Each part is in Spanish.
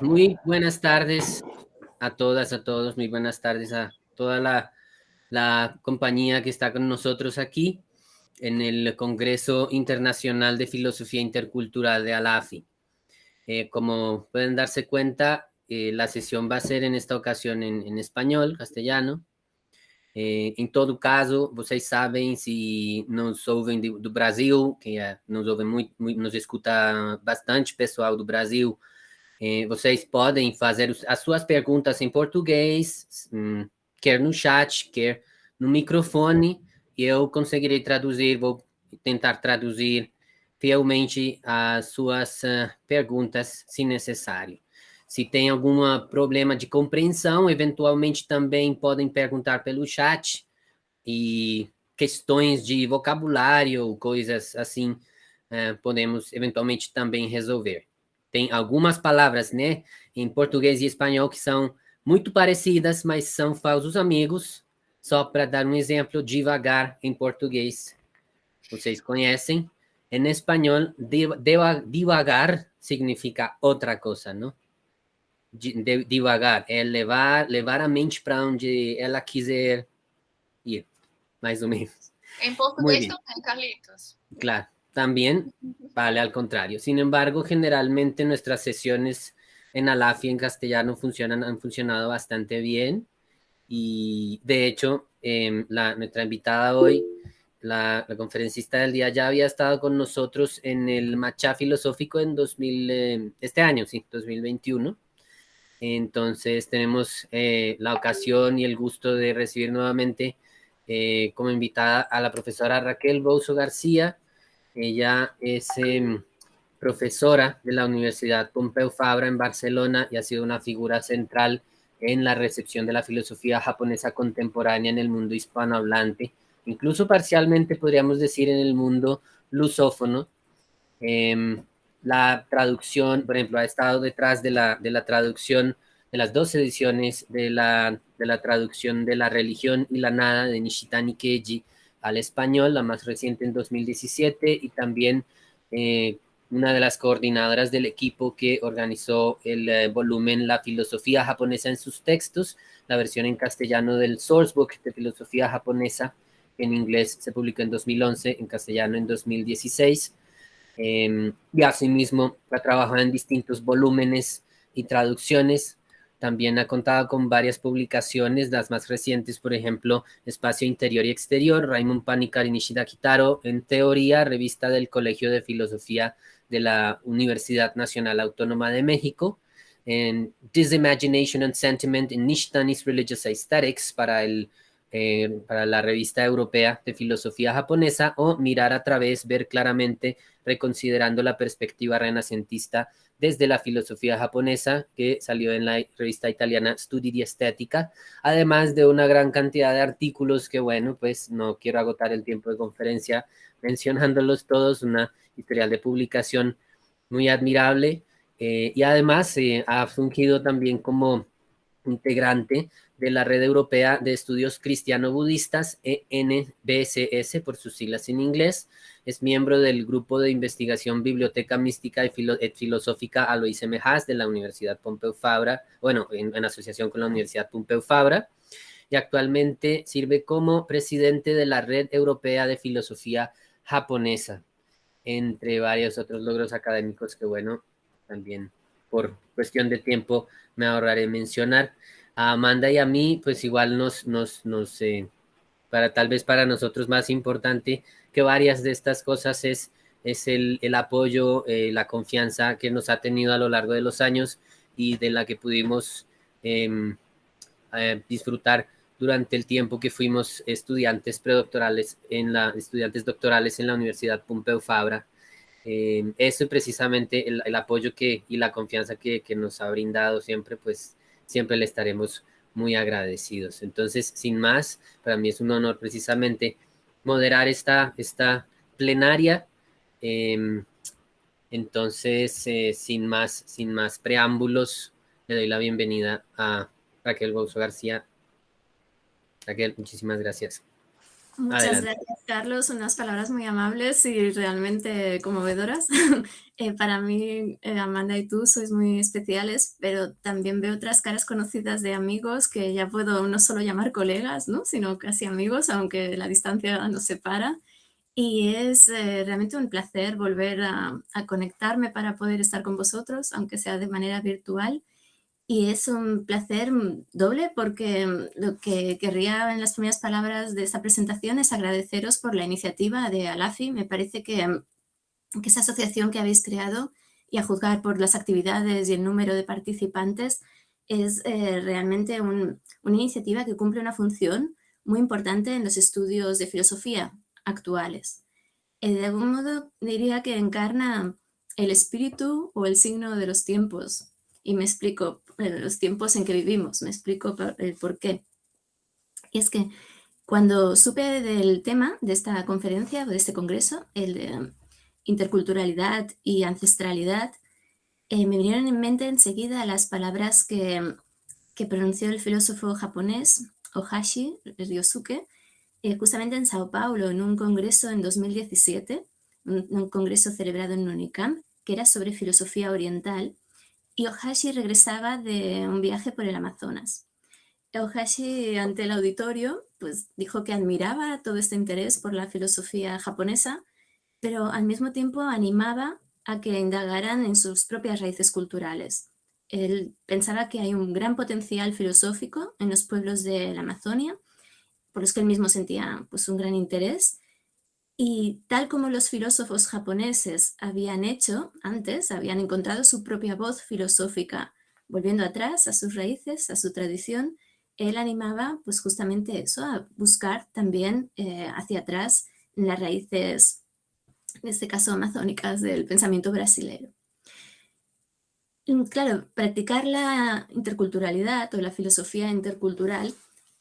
Muy buenas tardes a todas, a todos. Muy buenas tardes a toda la compañía que está con nosotros aquí en el Congreso Internacional de Filosofía Intercultural de ALAFI. Como pueden darse cuenta, la sesión va a ser en esta ocasión en español, castellano. Em todo caso, vocês sabem, se nos ouvem do Brasil, que nos ouve nos escuta bastante pessoal do Brasil. Vocês podem fazer as suas perguntas em português, quer no chat, quer no microfone, e eu conseguirei traduzir, vou tentar traduzir fielmente as suas perguntas, se necessário. Se tem algum problema de compreensão, eventualmente também podem perguntar pelo chat, e questões de vocabulário, coisas assim, podemos eventualmente também resolver. Tem algumas palavras, né, em português e espanhol que são muito parecidas, mas são falsos amigos. Só para dar um exemplo, devagar em português, vocês conhecem. Em espanhol, devagar significa outra coisa, não? Devagar é levar a mente para onde ela quiser ir, mais ou menos. En Muy portugués bien. también, Carlitos. Claro, también vale al contrario. Sin embargo, generalmente nuestras sesiones en Alafi en castellano han funcionado bastante bien, y de hecho, nuestra invitada hoy, la conferencista del día, ya había estado con nosotros en el Matcha Filosófico en este año, sí, 2021. Entonces tenemos la ocasión y el gusto de recibir nuevamente como invitada a la profesora Raquel Bouzo García. Ella es profesora de la Universidad Pompeu Fabra en Barcelona y ha sido una figura central en la recepción de la filosofía japonesa contemporánea en el mundo hispanohablante, incluso parcialmente podríamos decir en el mundo lusófono. Eh, la traducción, por ejemplo, ha estado detrás de la traducción de las dos ediciones de la traducción de La religión y la nada de Nishitani Keiji al español, la más reciente en 2017, y también una de las coordinadoras del equipo que organizó el volumen La filosofía japonesa en sus textos, la versión en castellano del Sourcebook de filosofía japonesa, que en inglés se publicó en 2011, en castellano en 2016. Y asimismo ha trabajado en distintos volúmenes y traducciones. También ha contado con varias publicaciones, las más recientes, por ejemplo, Espacio Interior y Exterior, Raimund Panikkar y Nishida Kitaro, en teoría, revista del Colegio de Filosofía de la Universidad Nacional Autónoma de México, en Disimagination and Sentiment in Nishitani's Religious Aesthetics para la revista europea de filosofía japonesa, o Mirar a través, ver claramente, reconsiderando la perspectiva renacentista desde la filosofía japonesa, que salió en la revista italiana Studi di Estetica, además de una gran cantidad de artículos que, bueno, pues no quiero agotar el tiempo de conferencia mencionándolos todos, una historial de publicación muy admirable, y además ha fungido también como integrante de la Red Europea de Estudios Cristiano-Budistas, ENBSS por sus siglas en inglés. Es miembro del grupo de investigación Biblioteca Mística y Filosófica Alois M. Haas de la Universidad Pompeu Fabra, bueno, en asociación con la Universidad Pompeu Fabra, y actualmente sirve como presidente de la Red Europea de Filosofía Japonesa, entre varios otros logros académicos que, bueno, también por cuestión de tiempo me ahorraré mencionar. A Amanda y a mí, pues igual para tal vez para nosotros más importante que varias de estas cosas es el apoyo, la confianza que nos ha tenido a lo largo de los años, y de la que pudimos disfrutar durante el tiempo que fuimos estudiantes predoctorales estudiantes doctorales en la Universidad Pompeu Fabra. Eso precisamente el apoyo y la confianza que nos ha brindado siempre, pues siempre le estaremos muy agradecidos. Entonces, sin más, para mí es un honor precisamente moderar esta plenaria. Eh, entonces, sin más preámbulos, le doy la bienvenida a Raquel Bouzo García. Raquel, muchísimas gracias. Muchas Adelante. gracias, Carlos. Unas palabras muy amables y realmente conmovedoras. Para mí, Amanda y tú sois muy especiales, pero también veo otras caras conocidas de amigos que ya puedo no solo llamar colegas, ¿no? Sino casi amigos, aunque la distancia nos separa. Y es realmente un placer volver a conectarme para poder estar con vosotros, aunque sea de manera virtual. Y es un placer doble porque lo que querría en las primeras palabras de esta presentación es agradeceros por la iniciativa de Alafi. Me parece que esa asociación que habéis creado, y a juzgar por las actividades y el número de participantes, es realmente una iniciativa que cumple una función muy importante en los estudios de filosofía actuales. De algún modo diría que encarna el espíritu o el signo de los tiempos. Y me explico, los tiempos en que vivimos, me explico el por qué. Y es que cuando supe del tema de esta conferencia o de este congreso, el de interculturalidad y ancestralidad, me vinieron en mente enseguida las palabras que pronunció el filósofo japonés Ohashi Ryosuke, justamente en Sao Paulo, en un congreso en 2017, un congreso celebrado en Unicamp, que era sobre filosofía oriental, y Ohashi regresaba de un viaje por el Amazonas. Ohashi, ante el auditorio, pues dijo que admiraba todo este interés por la filosofía japonesa, pero al mismo tiempo animaba a que indagaran en sus propias raíces culturales. Él pensaba que hay un gran potencial filosófico en los pueblos de la Amazonia, por los que él mismo sentía pues, un gran interés. Y tal como los filósofos japoneses habían hecho antes, habían encontrado su propia voz filosófica, volviendo atrás a sus raíces, a su tradición, él animaba pues justamente eso, a buscar también hacia atrás en las raíces, en este caso amazónicas, del pensamiento brasileño. Claro, practicar la interculturalidad o la filosofía intercultural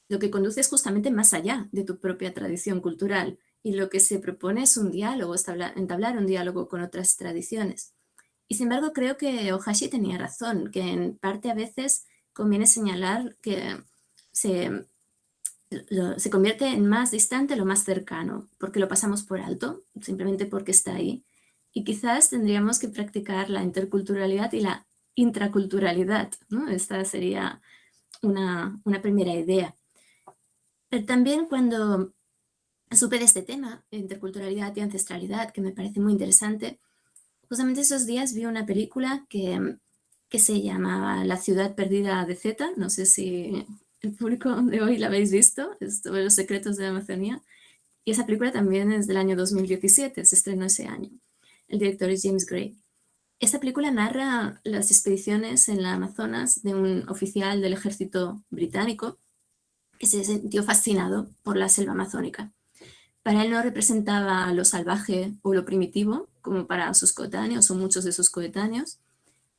lo que conduce es justamente más allá de tu propia tradición cultural, y lo que se propone es un diálogo, entablar un diálogo con otras tradiciones. Y sin embargo creo que Ohashi tenía razón, que en parte a veces conviene señalar que se, se convierte en más distante lo más cercano, porque lo pasamos por alto, simplemente porque está ahí. Y quizás tendríamos que practicar la interculturalidad y la intraculturalidad, ¿no? Esta sería una primera idea. Pero también cuando supe de este tema, interculturalidad y ancestralidad, que me parece muy interesante, justamente esos días vi una película que se llamaba La ciudad perdida de Z, no sé si el público de hoy la habéis visto, es sobre los secretos de la Amazonía, y esa película también es del año 2017, se estrenó ese año. El director es James Gray. Esta película narra las expediciones en la Amazonas de un oficial del ejército británico que se sintió fascinado por la selva amazónica. Para él no representaba lo salvaje o lo primitivo, como para sus coetáneos o muchos de sus coetáneos,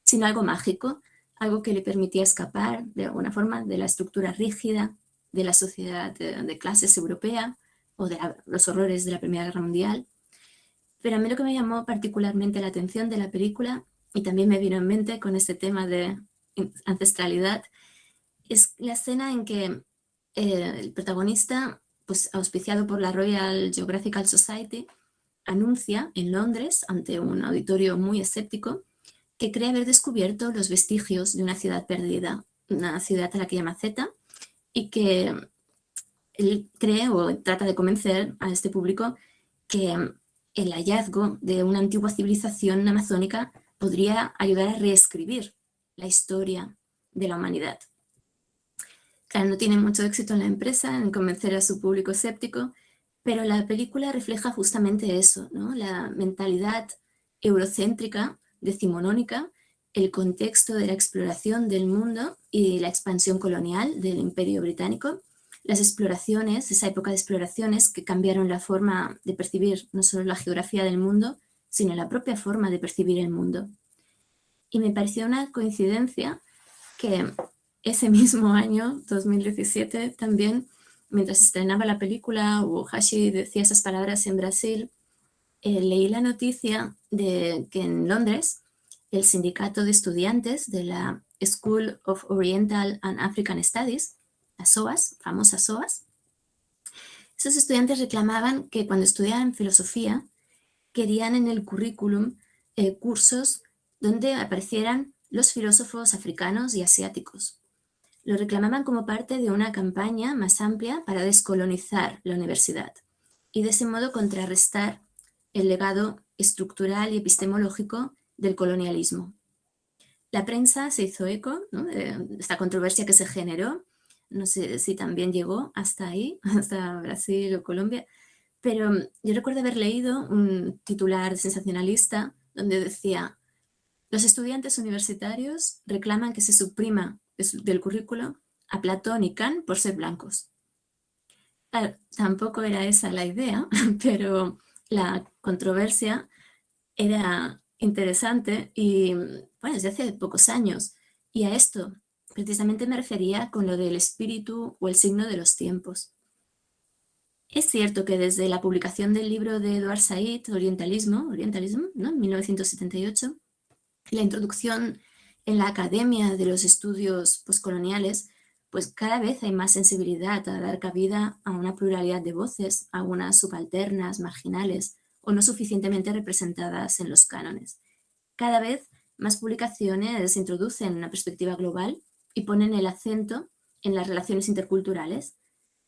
sino algo mágico, algo que le permitía escapar, de alguna forma, de la estructura rígida de la sociedad de clases europea o de los horrores de la Primera Guerra Mundial. Pero a mí lo que me llamó particularmente la atención de la película, y también me vino en mente con este tema de ancestralidad, es la escena en que el protagonista, pues auspiciado por la Royal Geographical Society, anuncia en Londres, ante un auditorio muy escéptico, que cree haber descubierto los vestigios de una ciudad perdida, una ciudad a la que llama Z, y que él cree o trata de convencer a este público que el hallazgo de una antigua civilización amazónica podría ayudar a reescribir la historia de la humanidad. Claro, no tiene mucho éxito en la empresa en convencer a su público escéptico, pero la película refleja justamente eso, ¿no? La mentalidad eurocéntrica, decimonónica, el contexto de la exploración del mundo y la expansión colonial del Imperio Británico, las exploraciones, esa época de exploraciones que cambiaron la forma de percibir no solo la geografía del mundo, sino la propia forma de percibir el mundo. Y me pareció una coincidencia que ese mismo año, 2017, también, mientras estrenaba la película, Hashi decía esas palabras en Brasil, leí la noticia de que en Londres el sindicato de estudiantes de la School of Oriental and African Studies, la SOAS, famosa SOAS, Esos estudiantes reclamaban que cuando estudiaban filosofía querían en el currículum cursos donde aparecieran los filósofos africanos y asiáticos. Lo reclamaban como parte de una campaña más amplia para descolonizar la universidad y de ese modo contrarrestar el legado estructural y epistemológico del colonialismo. La prensa se hizo eco, ¿no?, de esta controversia que se generó. No sé si también llegó hasta ahí, hasta Brasil o Colombia, pero yo recuerdo haber leído un titular sensacionalista donde decía: los estudiantes universitarios reclaman que se suprima del currículo a Platón y Kant por ser blancos. Claro, tampoco era esa la idea, pero la controversia era interesante y, bueno, desde hace pocos años. Y a esto precisamente me refería con lo del espíritu o el signo de los tiempos. Es cierto que desde la publicación del libro de Edward Said, Orientalismo, ¿no?, en 1978, la introducción en la academia de los estudios postcoloniales, pues cada vez hay más sensibilidad a dar cabida a una pluralidad de voces, algunas subalternas, marginales o no suficientemente representadas en los cánones. Cada vez más publicaciones introducen una perspectiva global y ponen el acento en las relaciones interculturales.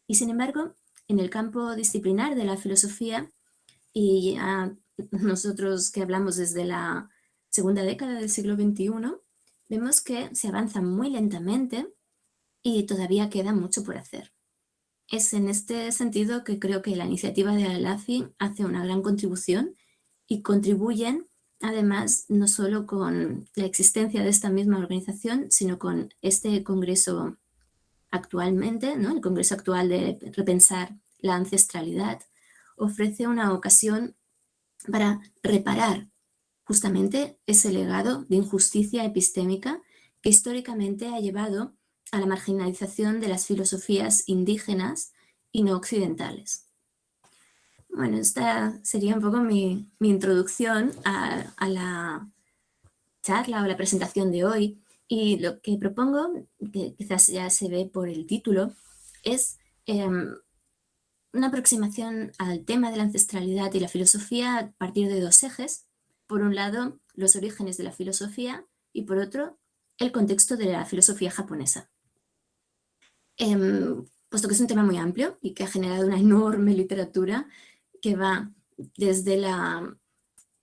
Y sin embargo, en el campo disciplinar de la filosofía, y ya nosotros que hablamos desde la segunda década del siglo XXI, vemos que se avanza muy lentamente y todavía queda mucho por hacer. Es en este sentido que creo que la iniciativa de ALAFI hace una gran contribución y contribuyen además no solo con la existencia de esta misma organización, sino con este congreso actualmente, ¿no?, el congreso actual de repensar la ancestralidad, ofrece una ocasión para reparar justamente ese legado de injusticia epistémica que históricamente ha llevado a la marginalización de las filosofías indígenas y no occidentales. Bueno, esta sería un poco mi introducción a la charla o la presentación de hoy. Y lo que propongo, que quizás ya se ve por el título, es una aproximación al tema de la ancestralidad y la filosofía a partir de dos ejes. Por un lado, los orígenes de la filosofía y por otro, el contexto de la filosofía japonesa. Puesto que es un tema muy amplio y que ha generado una enorme literatura que va desde la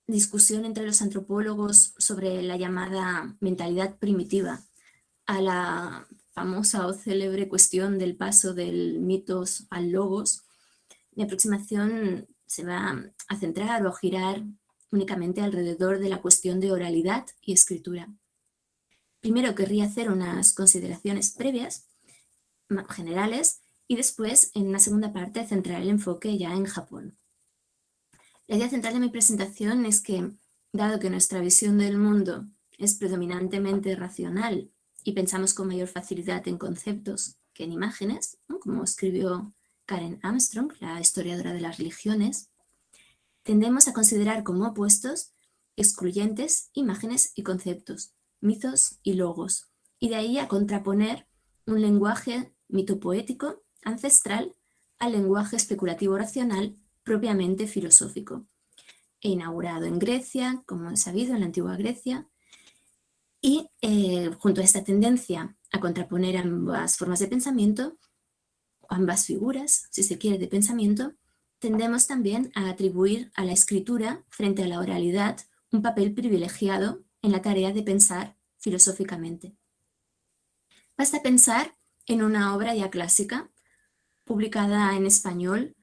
discusión entre los antropólogos sobre la llamada mentalidad primitiva a la famosa o célebre cuestión del paso del mitos al logos. Mi aproximación se va a centrar o a girar únicamente alrededor de la cuestión de oralidad y escritura. Primero querría hacer unas consideraciones previas, generales, y después, en una segunda parte, centrar el enfoque ya en Japón. La idea central de mi presentación es que, dado que nuestra visión del mundo es predominantemente racional y pensamos con mayor facilidad en conceptos que en imágenes, ¿no?, como escribió Karen Armstrong, la historiadora de las religiones, tendemos a considerar como opuestos excluyentes imágenes y conceptos, mitos y logos, y de ahí a contraponer un lenguaje mitopoético ancestral al lenguaje especulativo racional propiamente filosófico, inaugurado en Grecia, como es sabido, en la antigua Grecia, y junto a esta tendencia a contraponer ambas formas de pensamiento, ambas figuras, si se quiere, de pensamiento, tendemos también a atribuir a la escritura frente a la oralidad un papel privilegiado en la tarea de pensar filosóficamente. Basta pensar en una obra ya clásica, publicada en español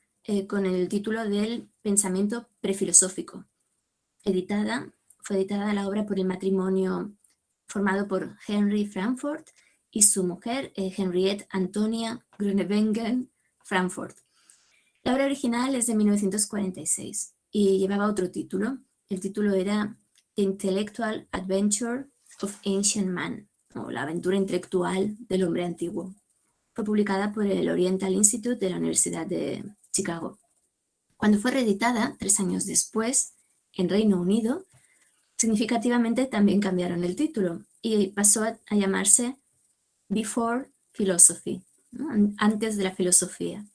con el título del Pensamiento prefilosófico. Fue editada la obra por el matrimonio formado por Henry Frankfurt y su mujer, Henriette Antonia Groenewegen Frankfurt. La obra original es de 1946 y llevaba otro título. El título era The Intellectual Adventure of Ancient Man, o la aventura intelectual del hombre antiguo. Fue publicada por el Oriental Institute de la Universidad de Chicago. Cuando fue reeditada, 3 años después, en Reino Unido, significativamente también cambiaron el título y pasó a llamarse Before Philosophy, ¿no?, antes de la filosofía.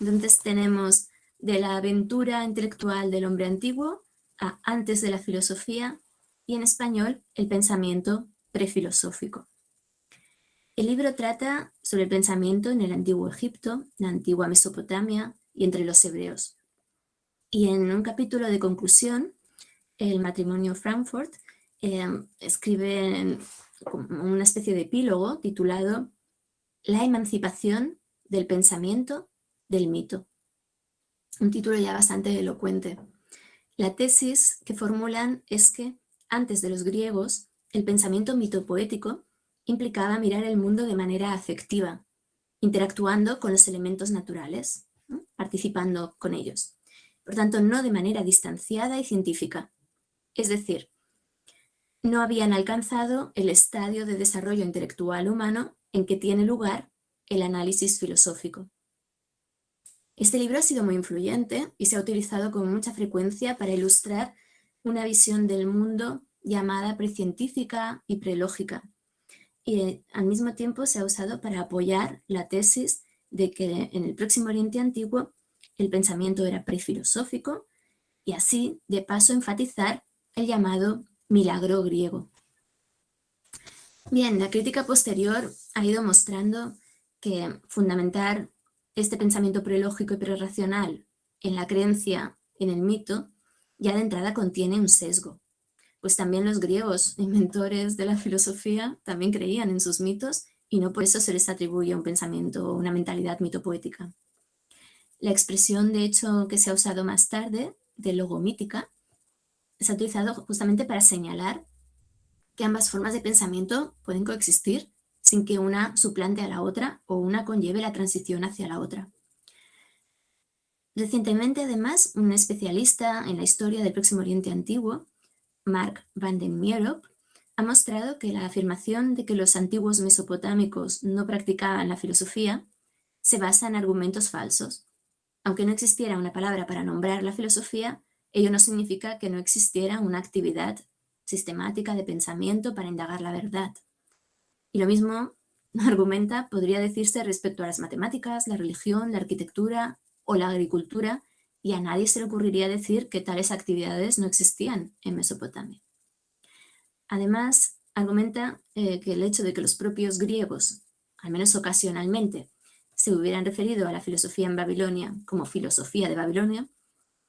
Entonces tenemos de la aventura intelectual del hombre antiguo a antes de la filosofía y en español el pensamiento prefilosófico. El libro trata sobre el pensamiento en el antiguo Egipto, la antigua Mesopotamia y entre los hebreos. Y en un capítulo de conclusión, el matrimonio Frankfurt escribe una especie de epílogo titulado La emancipación del pensamiento del mito. Un título ya bastante elocuente. La tesis que formulan es que antes de los griegos, el pensamiento mitopoético implicaba mirar el mundo de manera afectiva, interactuando con los elementos naturales, ¿no? Participando con ellos. Por tanto, no de manera distanciada y científica. Es decir, no habían alcanzado el estadio de desarrollo intelectual humano en que tiene lugar el análisis filosófico. Este libro ha sido muy influyente y se ha utilizado con mucha frecuencia para ilustrar una visión del mundo llamada precientífica y prelógica. Y al mismo tiempo se ha usado para apoyar la tesis de que en el Próximo Oriente Antiguo el pensamiento era prefilosófico y así, de paso, enfatizar el llamado milagro griego. Bien, la crítica posterior ha ido mostrando que fundamentar este pensamiento prelógico y prerracional en la creencia en el mito ya de entrada contiene un sesgo, pues también los griegos, inventores de la filosofía, también creían en sus mitos y no por eso se les atribuye un pensamiento o una mentalidad mitopoética. La expresión, de hecho, que se ha usado más tarde, de logomítica, se ha utilizado justamente para señalar que ambas formas de pensamiento pueden coexistir sin que una suplante a la otra o una conlleve la transición hacia la otra. Recientemente, además, un especialista en la historia del Próximo Oriente Antiguo, Mark van den Mierop, ha mostrado que la afirmación de que los antiguos mesopotámicos no practicaban la filosofía se basa en argumentos falsos. Aunque no existiera una palabra para nombrar la filosofía, ello no significa que no existiera una actividad sistemática de pensamiento para indagar la verdad. Y lo mismo argumenta, podría decirse respecto a las matemáticas, la religión, la arquitectura o la agricultura, y a nadie se le ocurriría decir que tales actividades no existían en Mesopotamia. Además, argumenta que el hecho de que los propios griegos, al menos ocasionalmente, se hubieran referido a la filosofía en Babilonia como filosofía de Babilonia,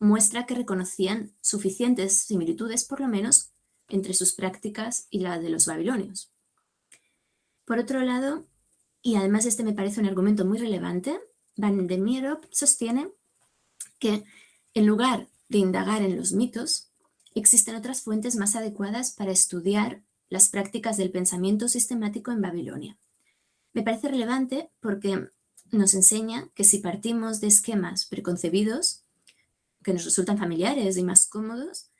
muestra que reconocían suficientes similitudes, por lo menos, entre sus prácticas y la de los babilonios. Por otro lado, y además este me parece un argumento muy relevante, van den Mierop sostiene que en lugar de indagar en los mitos, existen otras fuentes más adecuadas para estudiar las prácticas del pensamiento sistemático en Babilonia. Me parece relevante porque nos enseña que si partimos de esquemas preconcebidos, que nos resultan familiares y más cómodos,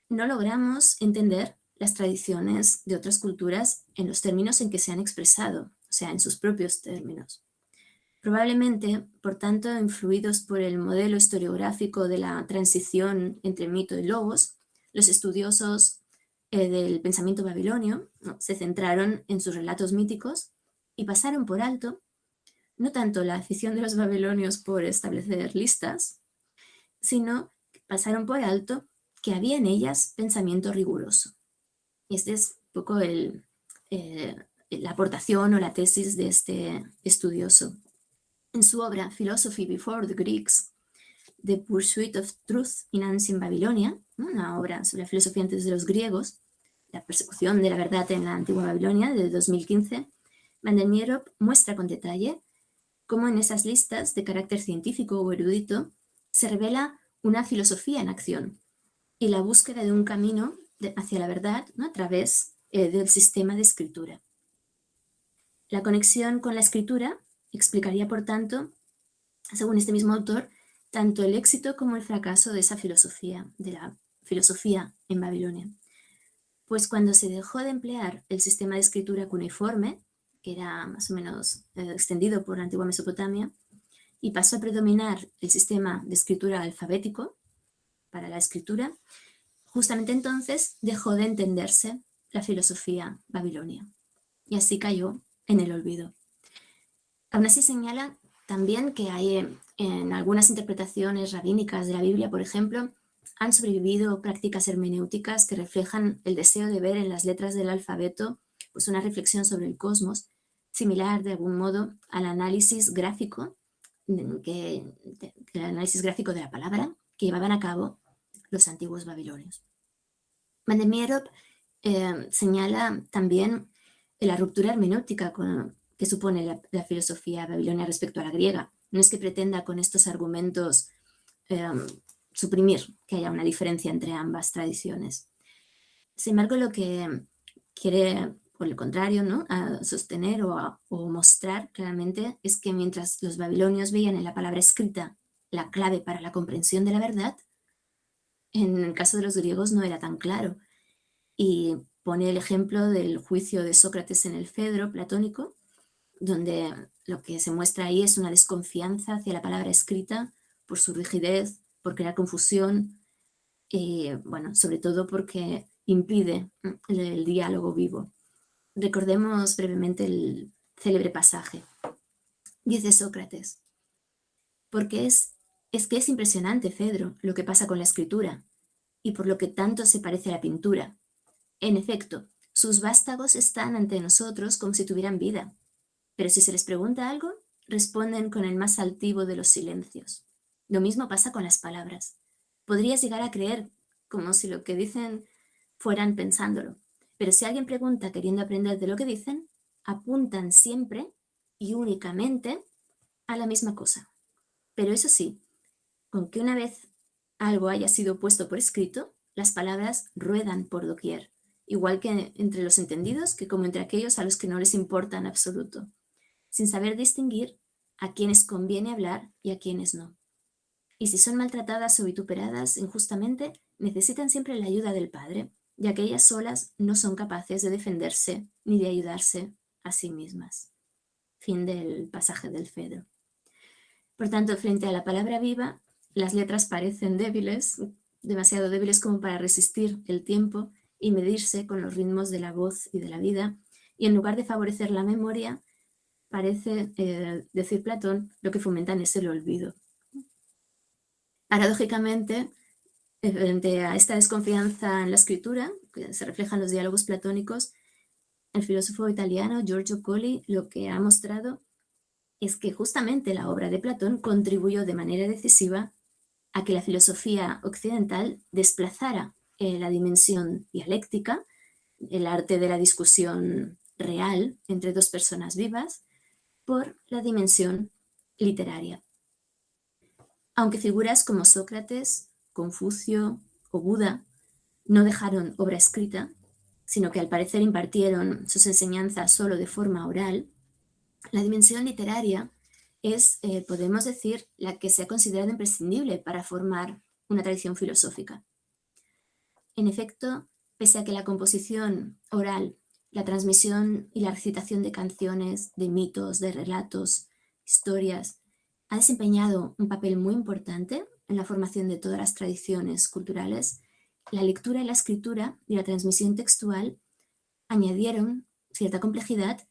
no logramos entender las tradiciones de otras culturas en los términos en que se han expresado, o sea, en sus propios términos. Probablemente, por tanto, influidos por el modelo historiográfico de la transición entre mito y logos, los estudiosos del pensamiento babilonio, ¿no?, se centraron en sus relatos míticos y pasaron por alto no tanto la afición de los babilonios por establecer listas, sino que pasaron por alto que había en ellas pensamiento riguroso. Y este es un poco la aportación o la tesis de este estudioso. En su obra Philosophy Before the Greeks, The Pursuit of Truth in Ancient Babylonia, una obra sobre la filosofía antes de los griegos, la persecución de la verdad en la antigua Babilonia, de 2015, van den Mierop muestra con detalle cómo en esas listas de carácter científico o erudito se revela una filosofía en acción y la búsqueda de un camino hacia la verdad, ¿no?, a través del sistema de escritura. La conexión con la escritura explicaría, por tanto, según este mismo autor, tanto el éxito como el fracaso de esa filosofía, de la filosofía en Babilonia. Pues cuando se dejó de emplear el sistema de escritura cuneiforme, que era más o menos extendido por la antigua Mesopotamia, y pasó a predominar el sistema de escritura alfabético para la escritura, justamente entonces dejó de entenderse la filosofía babilonia, y así cayó en el olvido. Aún así señala también que hay En algunas interpretaciones rabínicas de la Biblia, por ejemplo, han sobrevivido prácticas hermenéuticas que reflejan el deseo de ver en las letras del alfabeto pues una reflexión sobre el cosmos, similar de algún modo al análisis gráfico, el análisis gráfico de la palabra que llevaban a cabo los antiguos babilonios. Mandemierop señala también la ruptura hermenéutica que supone la filosofía babilonia respecto a la griega. No es que pretenda con estos argumentos suprimir que haya una diferencia entre ambas tradiciones. Sin embargo, lo que quiere, por el contrario, ¿no?, a sostener o mostrar claramente es que mientras los babilonios veían en la palabra escrita la clave para la comprensión de la verdad, en el caso de los griegos no era tan claro. Y pone el ejemplo del juicio de Sócrates en el Fedro platónico, donde lo que se muestra ahí es una desconfianza hacia la palabra escrita por su rigidez, por crear confusión, y bueno, sobre todo porque impide el diálogo vivo. Recordemos brevemente el célebre pasaje. Dice Sócrates: porque es que es impresionante, Fedro, lo que pasa con la escritura, y por lo que tanto se parece a la pintura. En efecto, sus vástagos están ante nosotros como si tuvieran vida, pero si se les pregunta algo, responden con el más altivo de los silencios. Lo mismo pasa con las palabras. Podrías llegar a creer como si lo que dicen fueran pensándolo, pero si alguien pregunta queriendo aprender de lo que dicen, apuntan siempre y únicamente a la misma cosa. Pero eso sí, con que una vez algo haya sido puesto por escrito, las palabras ruedan por doquier, igual que entre los entendidos que como entre aquellos a los que no les importa en absoluto, sin saber distinguir a quienes conviene hablar y a quienes no. Y si son maltratadas o vituperadas injustamente, necesitan siempre la ayuda del Padre, ya que ellas solas no son capaces de defenderse ni de ayudarse a sí mismas. Fin del pasaje del Fedro. Por tanto, frente a la palabra viva, las letras parecen débiles, demasiado débiles como para resistir el tiempo y medirse con los ritmos de la voz y de la vida, y en lugar de favorecer la memoria, parece, decir Platón, lo que fomentan es el olvido. Paradójicamente, frente a esta desconfianza en la escritura, que se refleja en los diálogos platónicos, el filósofo italiano Giorgio Colli lo que ha mostrado es que justamente la obra de Platón contribuyó de manera decisiva a que la filosofía occidental desplazara la dimensión dialéctica, el arte de la discusión real entre dos personas vivas, por la dimensión literaria. Aunque figuras como Sócrates, Confucio o Buda no dejaron obra escrita, sino que al parecer impartieron sus enseñanzas solo de forma oral, la dimensión literaria es, podemos decir, la que se ha considerado imprescindible para formar una tradición filosófica. En efecto, pese a que la composición oral, la transmisión y la recitación de canciones, de mitos, de relatos, historias, ha desempeñado un papel muy importante en la formación de todas las tradiciones culturales, la lectura y la escritura y la transmisión textual añadieron cierta complejidad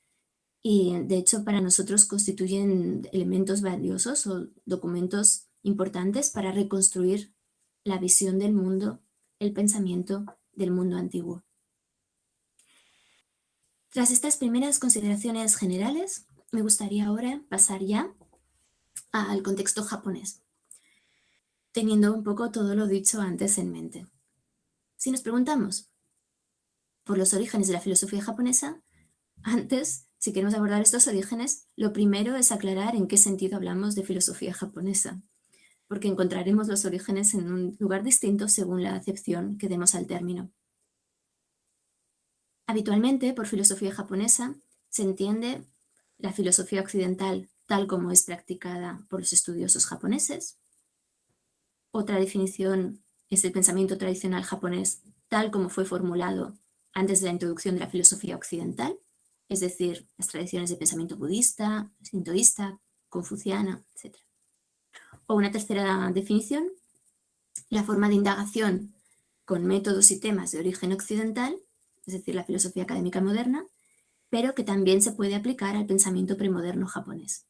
y, de hecho, para nosotros constituyen elementos valiosos o documentos importantes para reconstruir la visión del mundo, el pensamiento del mundo antiguo. Tras estas primeras consideraciones generales, me gustaría ahora pasar ya al contexto japonés, teniendo un poco todo lo dicho antes en mente. Si nos preguntamos por los orígenes de la filosofía japonesa, antes, si queremos abordar estos orígenes, lo primero es aclarar en qué sentido hablamos de filosofía japonesa, porque encontraremos los orígenes en un lugar distinto según la acepción que demos al término. Habitualmente, por filosofía japonesa, se entiende la filosofía occidental tal como es practicada por los estudiosos japoneses. Otra definición es el pensamiento tradicional japonés tal como fue formulado antes de la introducción de la filosofía occidental, es decir, las tradiciones de pensamiento budista, sintoísta, confuciana, etc. O una tercera definición, la forma de indagación con métodos y temas de origen occidental, es decir, la filosofía académica moderna, pero que también se puede aplicar al pensamiento premoderno japonés.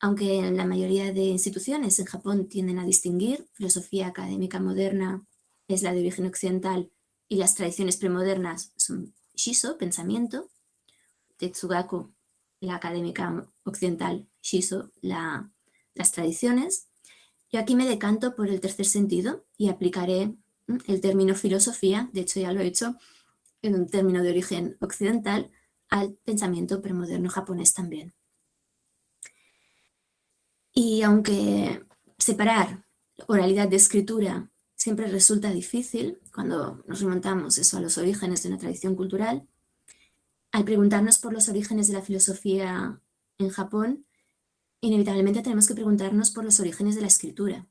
Aunque la mayoría de instituciones en Japón tienden a distinguir, filosofía académica moderna es la de origen occidental y las tradiciones premodernas son Shiso, pensamiento, Tetsugaku, la académica occidental, Shiso, las tradiciones. Yo aquí me decanto por el tercer sentido y aplicaré el término filosofía, de hecho ya lo he hecho, en un término de origen occidental, al pensamiento premoderno japonés también. Y aunque separar oralidad de escritura siempre resulta difícil cuando nos remontamos eso a los orígenes de una tradición cultural, al preguntarnos por los orígenes de la filosofía en Japón, inevitablemente tenemos que preguntarnos por los orígenes de la escritura.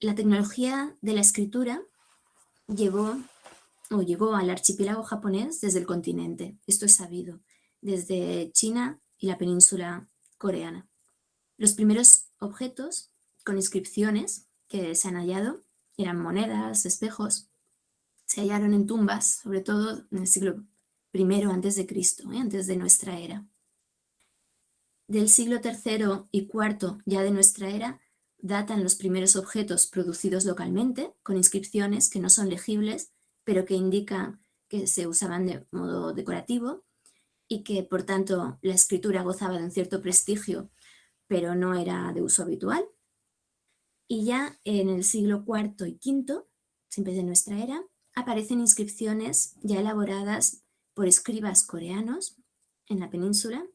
La tecnología de la escritura llegó al archipiélago japonés desde el continente, esto es sabido, desde China y la península coreana. Los primeros objetos con inscripciones que se han hallado eran monedas, espejos, se hallaron en tumbas, sobre todo en el siglo I antes de Cristo, antes de nuestra era. Del siglo III y IV ya de nuestra era datan los primeros objetos producidos localmente con inscripciones que no son legibles, pero que indican que se usaban de modo decorativo y que, por tanto, la escritura gozaba de un cierto prestigio, pero no era de uso habitual. Y ya en el siglo IV y V, siempre de nuestra era, aparecen inscripciones ya elaboradas por escribas coreanos en la península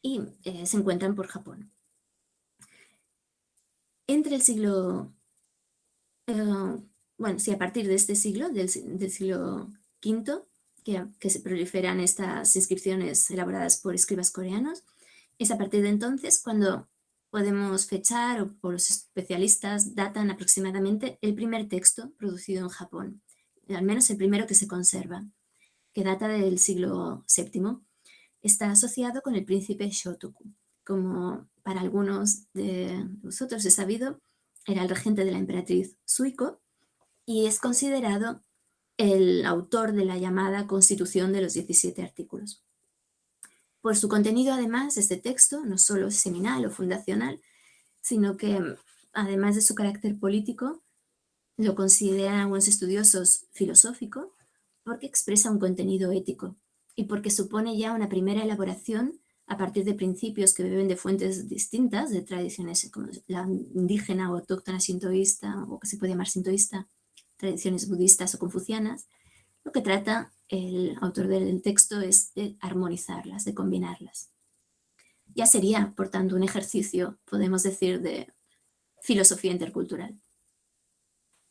y se encuentran por Japón. Entre el siglo, a partir de este siglo, del siglo V, que se proliferan estas inscripciones elaboradas por escribas coreanos, es a partir de entonces cuando podemos fechar, o los especialistas datan aproximadamente el primer texto producido en Japón, al menos el primero que se conserva, que data del siglo VII. Está asociado con el príncipe Shotoku, como para algunos de vosotros es sabido, era el regente de la emperatriz Suiko y es considerado el autor de la llamada Constitución de los 17 artículos. Por su contenido, además, este texto no solo es seminal o fundacional, sino que, además de su carácter político, lo consideran algunos estudiosos filosófico porque expresa un contenido ético y porque supone ya una primera elaboración a partir de principios que beben de fuentes distintas, de tradiciones como la indígena o autóctona sintoísta, o que se puede llamar sintoísta, tradiciones budistas o confucianas. Lo que trata el autor del texto es de armonizarlas, de combinarlas. Ya sería, por tanto, un ejercicio, podemos decir, de filosofía intercultural.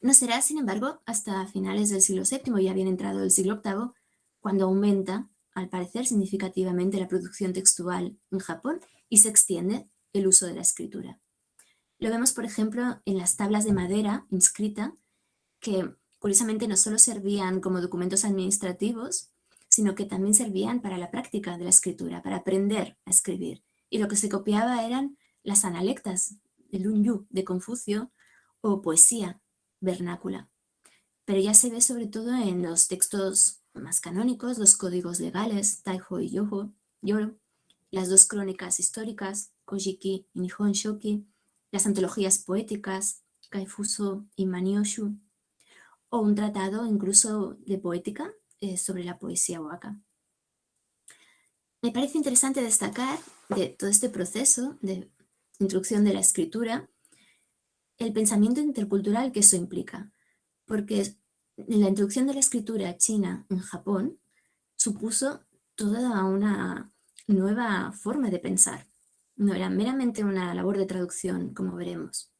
No será, sin embargo, hasta finales del siglo VII, ya bien entrado el siglo VIII, cuando aumenta, al parecer, significativamente la producción textual en Japón y se extiende el uso de la escritura. Lo vemos, por ejemplo, en las tablas de madera inscrita, que curiosamente no solo servían como documentos administrativos, sino que también servían para la práctica de la escritura, para aprender a escribir. Y lo que se copiaba eran las analectas, el Lunyu de Confucio, o poesía vernácula. Pero ya se ve sobre todo en los textos más canónicos, los códigos legales, Taiho y Yoro, las dos crónicas históricas, Kojiki y Nihon Shoki, las antologías poéticas, Kaifuso y Manioshu, o un tratado incluso de poética sobre la poesía waka. Me parece interesante destacar de todo este proceso de introducción de la escritura el pensamiento intercultural que eso implica, porque la introducción de la escritura china en Japón supuso toda una nueva forma de pensar. No era meramente una labor de traducción, como veremos.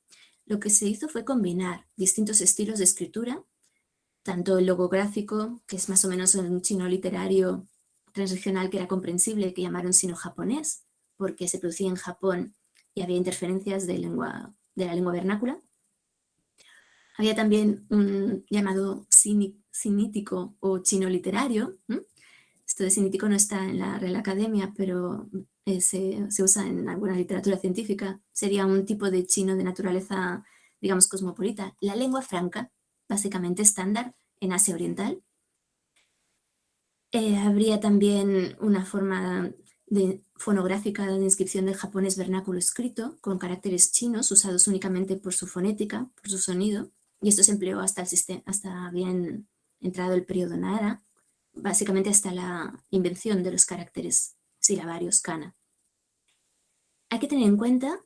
Lo que se hizo fue combinar distintos estilos de escritura, tanto el logográfico, que es más o menos un chino literario transregional que era comprensible, que llamaron sino-japonés, porque se producía en Japón y había interferencias de la lengua vernácula. Había también un llamado sinítico o chino literario. Esto de sinítico no está en la Real Academia, pero se usa en alguna literatura científica. Sería un tipo de chino de naturaleza, digamos, cosmopolita. La lengua franca, básicamente estándar en Asia Oriental. Habría también una forma fonográfica de inscripción del japonés vernáculo escrito, con caracteres chinos usados únicamente por su fonética, por su sonido, y esto se empleó hasta bien entrado el periodo Nara, básicamente hasta la invención de los caracteres silabarios kana. Hay que tener en cuenta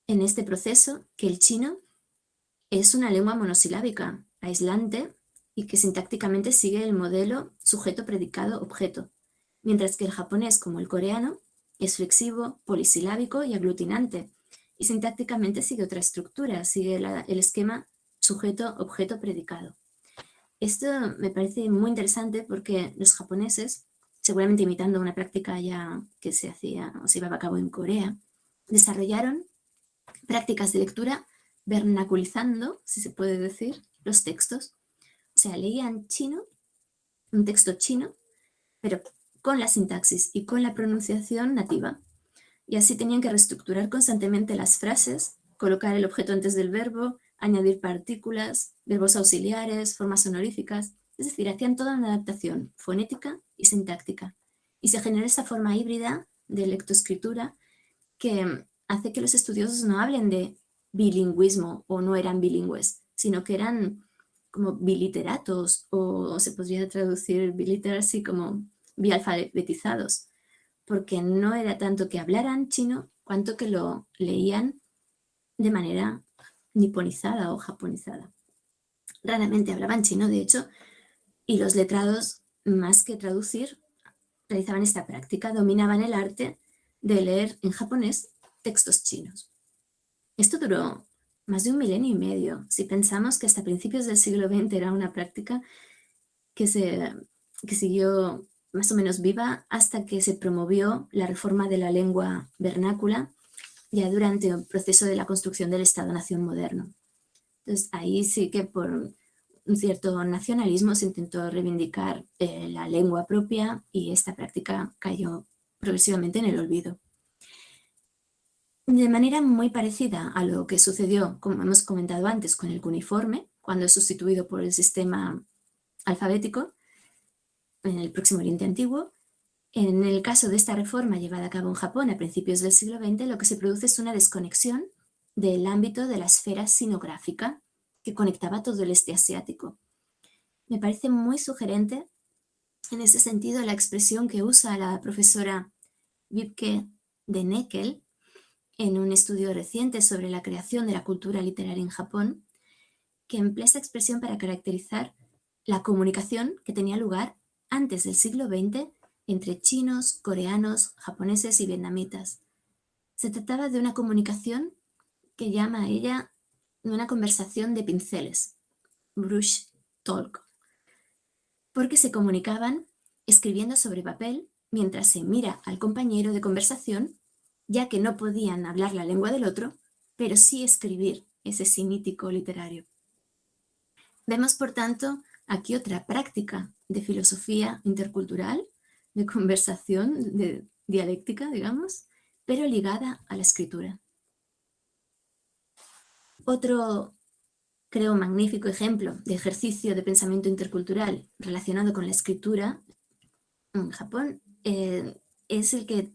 en este proceso que el chino es una lengua monosilábica, aislante, y que sintácticamente sigue el modelo sujeto-predicado-objeto, mientras que el japonés, como el coreano, es flexivo, polisilábico y aglutinante, y sintácticamente sigue otra estructura, sigue el esquema sujeto-objeto-predicado. Esto me parece muy interesante porque los japoneses, seguramente imitando una práctica ya que se hacía o se llevaba a cabo en Corea, desarrollaron prácticas de lectura vernaculizando, si se puede decir, los textos. O sea, leían chino, un texto chino, pero con la sintaxis y con la pronunciación nativa. Y así tenían que reestructurar constantemente las frases, colocar el objeto antes del verbo, añadir partículas, verbos auxiliares, formas honoríficas. Es decir, hacían toda una adaptación fonética y sintáctica. Y se genera esa forma híbrida de lectoescritura que hace que los estudiosos no hablen de bilingüismo o no eran bilingües, sino que eran como biliteratos, o se podría traducir biliteracy como bialfabetizados, porque no era tanto que hablaran chino, cuanto que lo leían de manera niponizada o japonizada. Raramente hablaban chino, de hecho, y los letrados, más que traducir, realizaban esta práctica, dominaban el arte de leer en japonés textos chinos. Esto duró más de 1,5 años, si pensamos que hasta principios del siglo XX era una práctica que siguió más o menos viva hasta que se promovió la reforma de la lengua vernácula ya durante el proceso de la construcción del Estado-Nación moderno. Entonces ahí sí que por un cierto nacionalismo se intentó reivindicar la lengua propia y esta práctica cayó progresivamente en el olvido. De manera muy parecida a lo que sucedió, como hemos comentado antes, con el cuneiforme, cuando es sustituido por el sistema alfabético en el Próximo Oriente Antiguo, en el caso de esta reforma llevada a cabo en Japón a principios del siglo XX, lo que se produce es una desconexión del ámbito de la esfera sinográfica que conectaba todo el este asiático. Me parece muy sugerente en ese sentido la expresión que usa la profesora Wiebke de Neckel en un estudio reciente sobre la creación de la cultura literaria en Japón, que emplea esta expresión para caracterizar la comunicación que tenía lugar antes del siglo XX entre chinos, coreanos, japoneses y vietnamitas. Se trataba de una comunicación que llama a ella una conversación de pinceles, brush talk, porque se comunicaban escribiendo sobre papel mientras se mira al compañero de conversación, ya que no podían hablar la lengua del otro, pero sí escribir ese semítico literario. Vemos, por tanto, aquí otra práctica de filosofía intercultural, de conversación, de dialéctica, digamos, pero ligada a la escritura. Otro, creo, magnífico ejemplo de ejercicio de pensamiento intercultural relacionado con la escritura en Japón es el que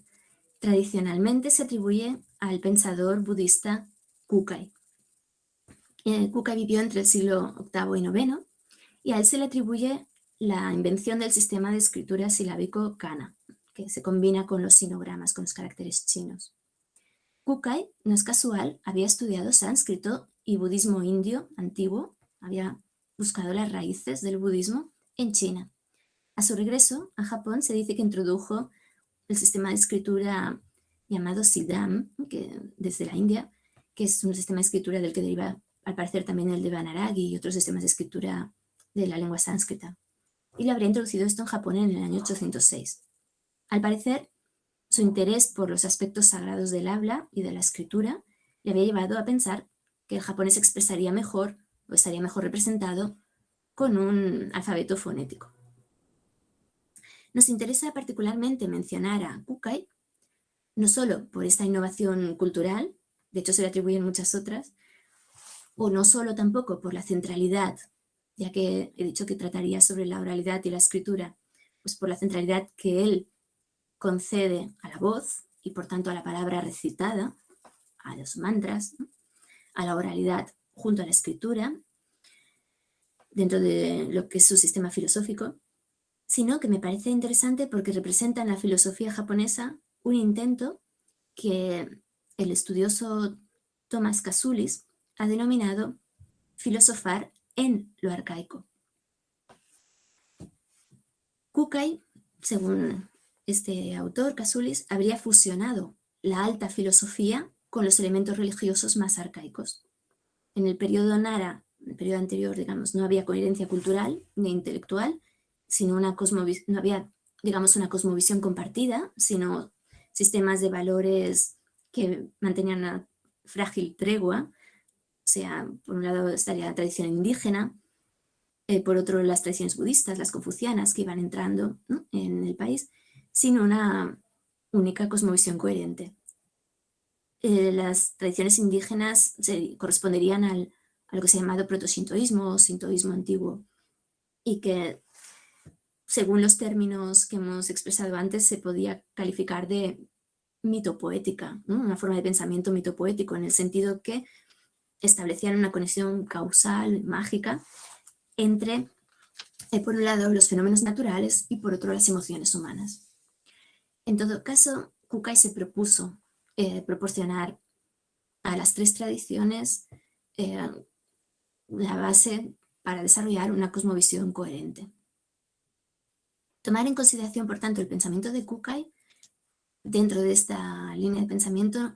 tradicionalmente se atribuye al pensador budista Kukai. Kukai vivió entre el siglo VIII y IX, y a él se le atribuye la invención del sistema de escritura silábico kana, que se combina con los sinogramas, con los caracteres chinos. Kukai, no es casual, había estudiado sánscrito y budismo indio antiguo, había buscado las raíces del budismo en China. A su regreso a Japón se dice que introdujo el sistema de escritura llamado Siddham, que desde la India, que es un sistema de escritura del que deriva al parecer también el Devanagari y otros sistemas de escritura de la lengua sánscrita. Y le habría introducido esto en Japón en el año 806. Al parecer, su interés por los aspectos sagrados del habla y de la escritura le había llevado a pensar que el japonés expresaría mejor o estaría mejor representado con un alfabeto fonético. Nos interesa particularmente mencionar a Kukai, no solo por esta innovación cultural, de hecho se le atribuyen muchas otras, o no solo tampoco por la centralidad, ya que he dicho que trataría sobre la oralidad y la escritura, pues por la centralidad que él concede a la voz y por tanto a la palabra recitada, a los mantras, ¿no?, a la oralidad junto a la escritura, dentro de lo que es su sistema filosófico, sino que me parece interesante porque representa en la filosofía japonesa un intento que el estudioso Thomas Kasulis ha denominado filosofar en lo arcaico. Kukai, según este autor, Kasulis, habría fusionado la alta filosofía con los elementos religiosos más arcaicos. En el periodo Nara, en el periodo anterior, digamos, no había coherencia cultural ni intelectual, sino no había, digamos, una cosmovisión compartida, sino sistemas de valores que mantenían una frágil tregua. O sea, por un lado estaría la tradición indígena, por otro las tradiciones budistas, las confucianas que iban entrando, ¿no?, en el país, sin una única cosmovisión coherente. Las tradiciones indígenas corresponderían a lo que se ha llamado proto-shintoísmo o sintoísmo antiguo, y que, según los términos que hemos expresado antes, se podía calificar de mitopoética, ¿no?, una forma de pensamiento mitopoético, en el sentido que establecían una conexión causal, mágica, entre, por un lado, los fenómenos naturales y por otro, las emociones humanas. En todo caso, Kukai se propuso proporcionar a las tres tradiciones la base para desarrollar una cosmovisión coherente. Tomar en consideración, por tanto, el pensamiento de Kukai, dentro de esta línea de pensamiento,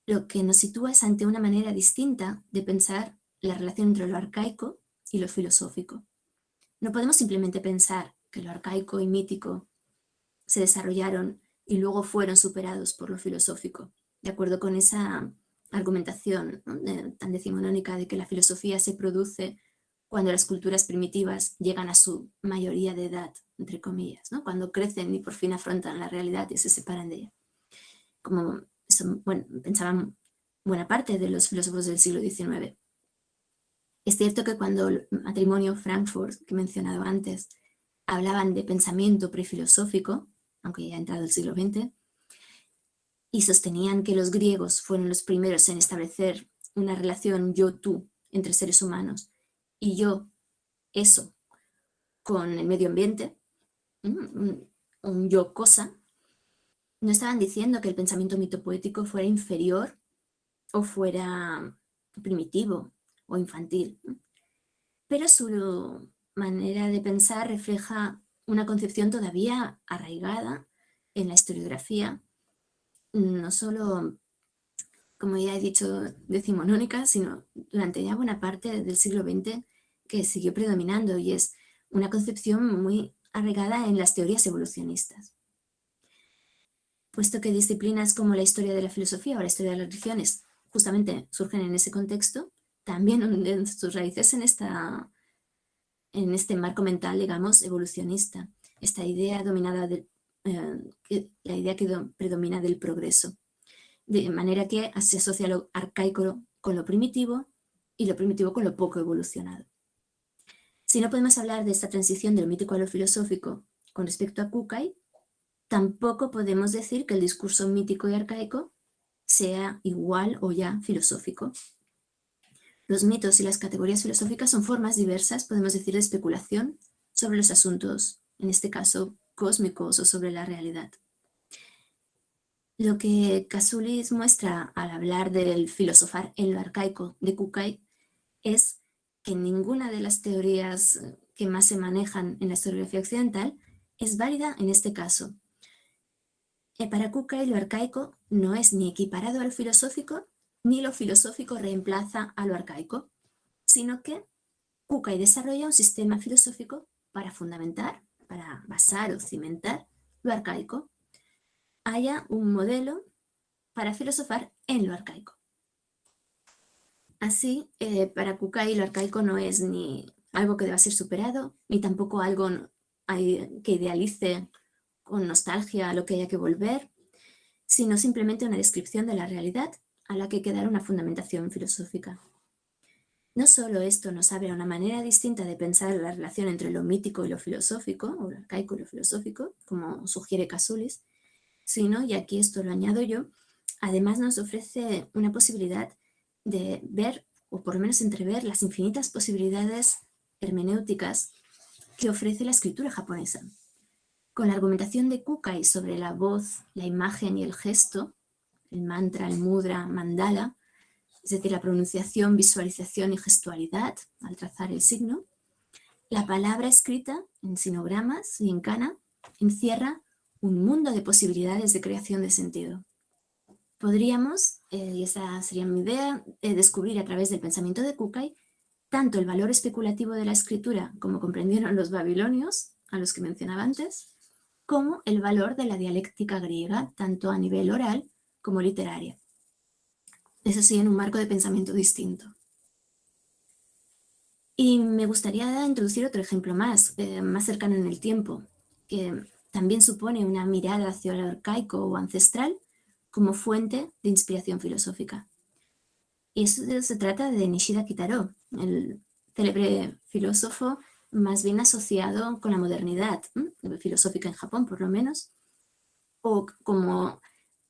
lo que nos sitúa es ante una manera distinta de pensar la relación entre lo arcaico y lo filosófico. No podemos simplemente pensar que lo arcaico y mítico se desarrollaron y luego fueron superados por lo filosófico, de acuerdo con esa argumentación, ¿no?, tan decimonónica de que la filosofía se produce cuando las culturas primitivas llegan a su mayoría de edad, entre comillas, ¿no?, cuando crecen y por fin afrontan la realidad y se separan de ella. Como eso, bueno, pensaban buena parte de los filósofos del siglo XIX. Es cierto que cuando el matrimonio Frankfurt, que he mencionado antes, hablaban de pensamiento prefilosófico, aunque ya ha entrado el siglo XX, y sostenían que los griegos fueron los primeros en establecer una relación yo-tú entre seres humanos y yo-eso con el medio ambiente, un yo-cosa, no estaban diciendo que el pensamiento mitopoético fuera inferior o fuera primitivo o infantil, pero su manera de pensar refleja una concepción todavía arraigada en la historiografía, no solo, como ya he dicho, decimonónica, sino durante ya buena parte del siglo XX, que siguió predominando, y es una concepción muy arraigada en las teorías evolucionistas. Puesto que disciplinas como la historia de la filosofía o la historia de las religiones justamente surgen en ese contexto, también hunden sus raíces en este marco mental, digamos, evolucionista, esta idea la idea que predomina del progreso, de manera que se asocia lo arcaico con lo primitivo y lo primitivo con lo poco evolucionado. Si no podemos hablar de esta transición del mítico a lo filosófico con respecto a Kukai, tampoco podemos decir que el discurso mítico y arcaico sea igual o ya filosófico. Los mitos y las categorías filosóficas son formas diversas, podemos decir, de especulación sobre los asuntos, en este caso cósmicos o sobre la realidad. Lo que Kasulis muestra al hablar del filosofar en lo arcaico de Kukai es que ninguna de las teorías que más se manejan en la historiografía occidental es válida en este caso. Para Kukai lo arcaico no es ni equiparado a lo filosófico, ni lo filosófico reemplaza a lo arcaico, sino que Kukai desarrolla un sistema filosófico para fundamentar, para basar o cimentar lo arcaico. Haya un modelo para filosofar en lo arcaico. Así, para Kukai lo arcaico no es ni algo que deba ser superado, ni tampoco algo que idealice con nostalgia a lo que haya que volver, sino simplemente una descripción de la realidad a la que hay que dar una fundamentación filosófica. No solo esto nos abre a una manera distinta de pensar la relación entre lo mítico y lo filosófico, o lo arcaico y lo filosófico, como sugiere Kasulis, sino, y aquí esto lo añado yo, además nos ofrece una posibilidad de ver, o por lo menos entrever, las infinitas posibilidades hermenéuticas que ofrece la escritura japonesa. Con la argumentación de Kukai sobre la voz, la imagen y el gesto, el mantra, el mudra, mandala, es decir, la pronunciación, visualización y gestualidad al trazar el signo, la palabra escrita en sinogramas y en kana encierra un mundo de posibilidades de creación de sentido. Podríamos, y esa sería mi idea, descubrir a través del pensamiento de Kukai tanto el valor especulativo de la escritura, como comprendieron los babilonios, a los que mencionaba antes, como el valor de la dialéctica griega, tanto a nivel oral como literaria. Eso sí, en un marco de pensamiento distinto. Y me gustaría introducir otro ejemplo más, más cercano en el tiempo, que también supone una mirada hacia lo arcaico o ancestral como fuente de inspiración filosófica. Y eso se trata de Nishida Kitaro, el célebre filósofo más bien asociado con la modernidad, filosófica en Japón por lo menos, o como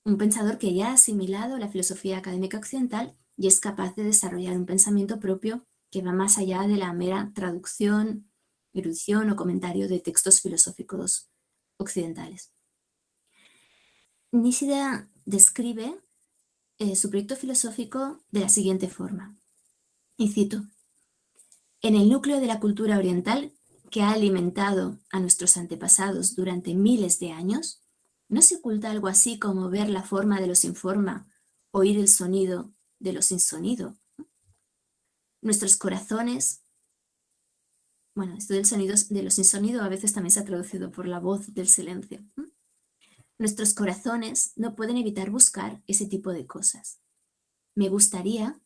un pensador que ya ha asimilado la filosofía académica occidental y es capaz de desarrollar un pensamiento propio que va más allá de la mera traducción, erudición o comentario de textos filosóficos occidentales. Nishida describe su proyecto filosófico de la siguiente forma, y cito: en el núcleo de la cultura oriental que ha alimentado a nuestros antepasados durante miles de años, ¿no se oculta algo así como ver la forma de lo sin forma, oír el sonido de lo sin sonido? Nuestros corazones, bueno, esto del sonido de lo sin sonido a veces también se ha traducido por la voz del silencio. Nuestros corazones no pueden evitar buscar ese tipo de cosas. Me gustaría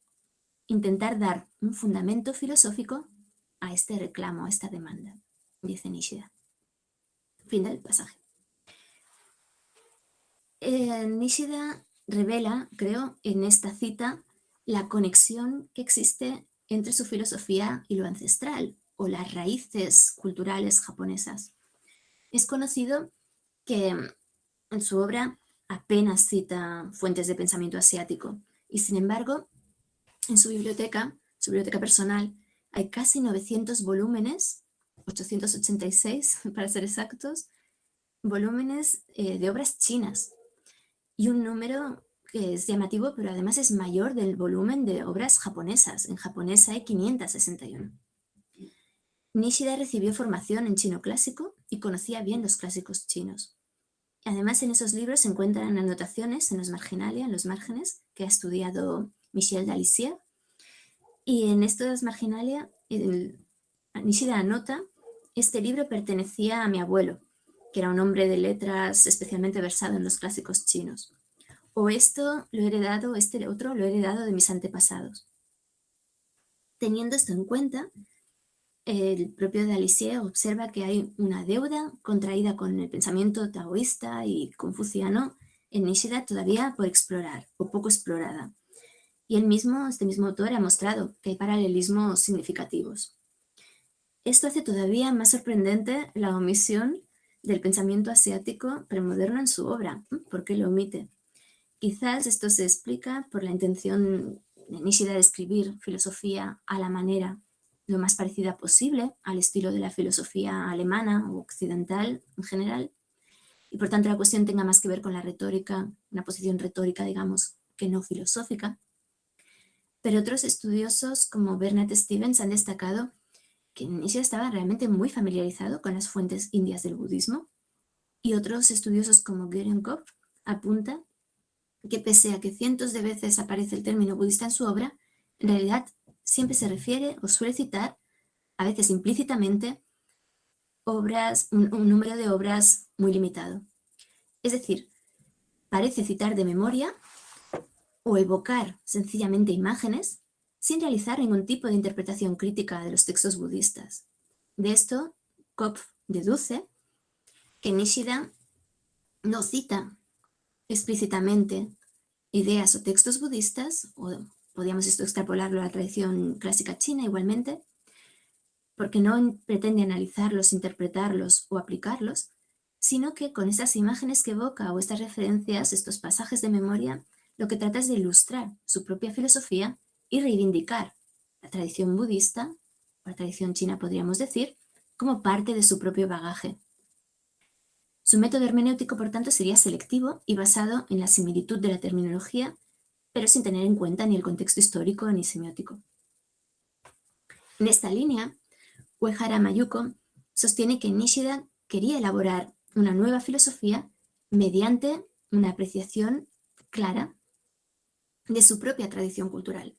intentar dar un fundamento filosófico a este reclamo, a esta demanda, dice Nishida. Fin del pasaje. Nishida revela, creo, en esta cita, la conexión que existe entre su filosofía y lo ancestral, o las raíces culturales japonesas. Es conocido que en su obra apenas cita fuentes de pensamiento asiático, y sin embargo, en su biblioteca personal, hay casi 900 volúmenes, 886 para ser exactos, volúmenes de obras chinas, y un número que es llamativo, pero además es mayor del volumen de obras japonesas. En japonés hay 561. Nishida recibió formación en chino clásico y conocía bien los clásicos chinos. Además, en esos libros se encuentran anotaciones en los marginalia, en los márgenes, que ha estudiado Michel Dalisier. Y en estos marginalia, Nishida anota: este libro pertenecía a mi abuelo, que era un hombre de letras especialmente versado en los clásicos chinos. O esto lo he heredado, este otro lo he heredado de mis antepasados. Teniendo esto en cuenta, el propio Dalisier observa que hay una deuda contraída con el pensamiento taoísta y confuciano en Nishida todavía por explorar, o poco explorada. Y él mismo, este mismo autor, ha mostrado que hay paralelismos significativos. Esto hace todavía más sorprendente la omisión del pensamiento asiático premoderno en su obra. ¿Por qué lo omite? Quizás esto se explica por la intención de Nishida de escribir filosofía a la manera lo más parecida posible al estilo de la filosofía alemana o occidental en general, y por tanto la cuestión tenga más que ver con la retórica, una posición retórica, digamos, que no filosófica. Pero otros estudiosos como Bernard Stevens han destacado que Nishida estaba realmente muy familiarizado con las fuentes indias del budismo, y otros estudiosos como Göring Kopf apuntan que pese a que cientos de veces aparece el término budista en su obra, en realidad siempre se refiere o suele citar, a veces implícitamente, un número de obras muy limitado. Es decir, parece citar de memoria o evocar sencillamente imágenes sin realizar ningún tipo de interpretación crítica de los textos budistas. De esto, Kopf deduce que Nishida no cita explícitamente ideas o textos budistas, o podríamos esto extrapolarlo a la tradición clásica china igualmente, porque no pretende analizarlos, interpretarlos o aplicarlos, sino que con estas imágenes que evoca o estas referencias, estos pasajes de memoria, lo que trata es de ilustrar su propia filosofía y reivindicar la tradición budista, o la tradición china podríamos decir, como parte de su propio bagaje. Su método hermenéutico, por tanto, sería selectivo y basado en la similitud de la terminología, pero sin tener en cuenta ni el contexto histórico ni semiótico. En esta línea, Uehara Mayuko sostiene que Nishida quería elaborar una nueva filosofía mediante una apreciación clara de su propia tradición cultural.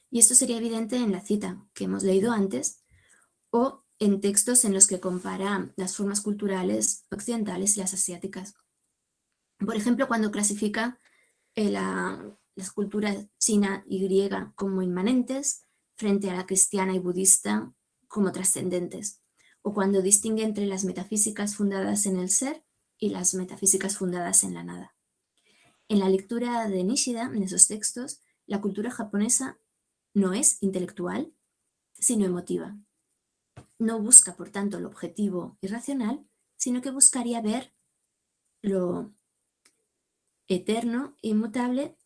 Y esto sería evidente en la cita que hemos leído antes o en textos en los que compara las formas culturales occidentales y las asiáticas. Por ejemplo, cuando clasifica las culturas china y griega como inmanentes frente a la cristiana y budista como trascendentes, o cuando distingue entre las metafísicas fundadas en el ser y las metafísicas fundadas en la nada. En la lectura de Nishida, en esos textos, la cultura japonesa no es intelectual, sino emotiva. No busca, por tanto, lo objetivo y racional, sino que buscaría ver lo eterno e inmutable,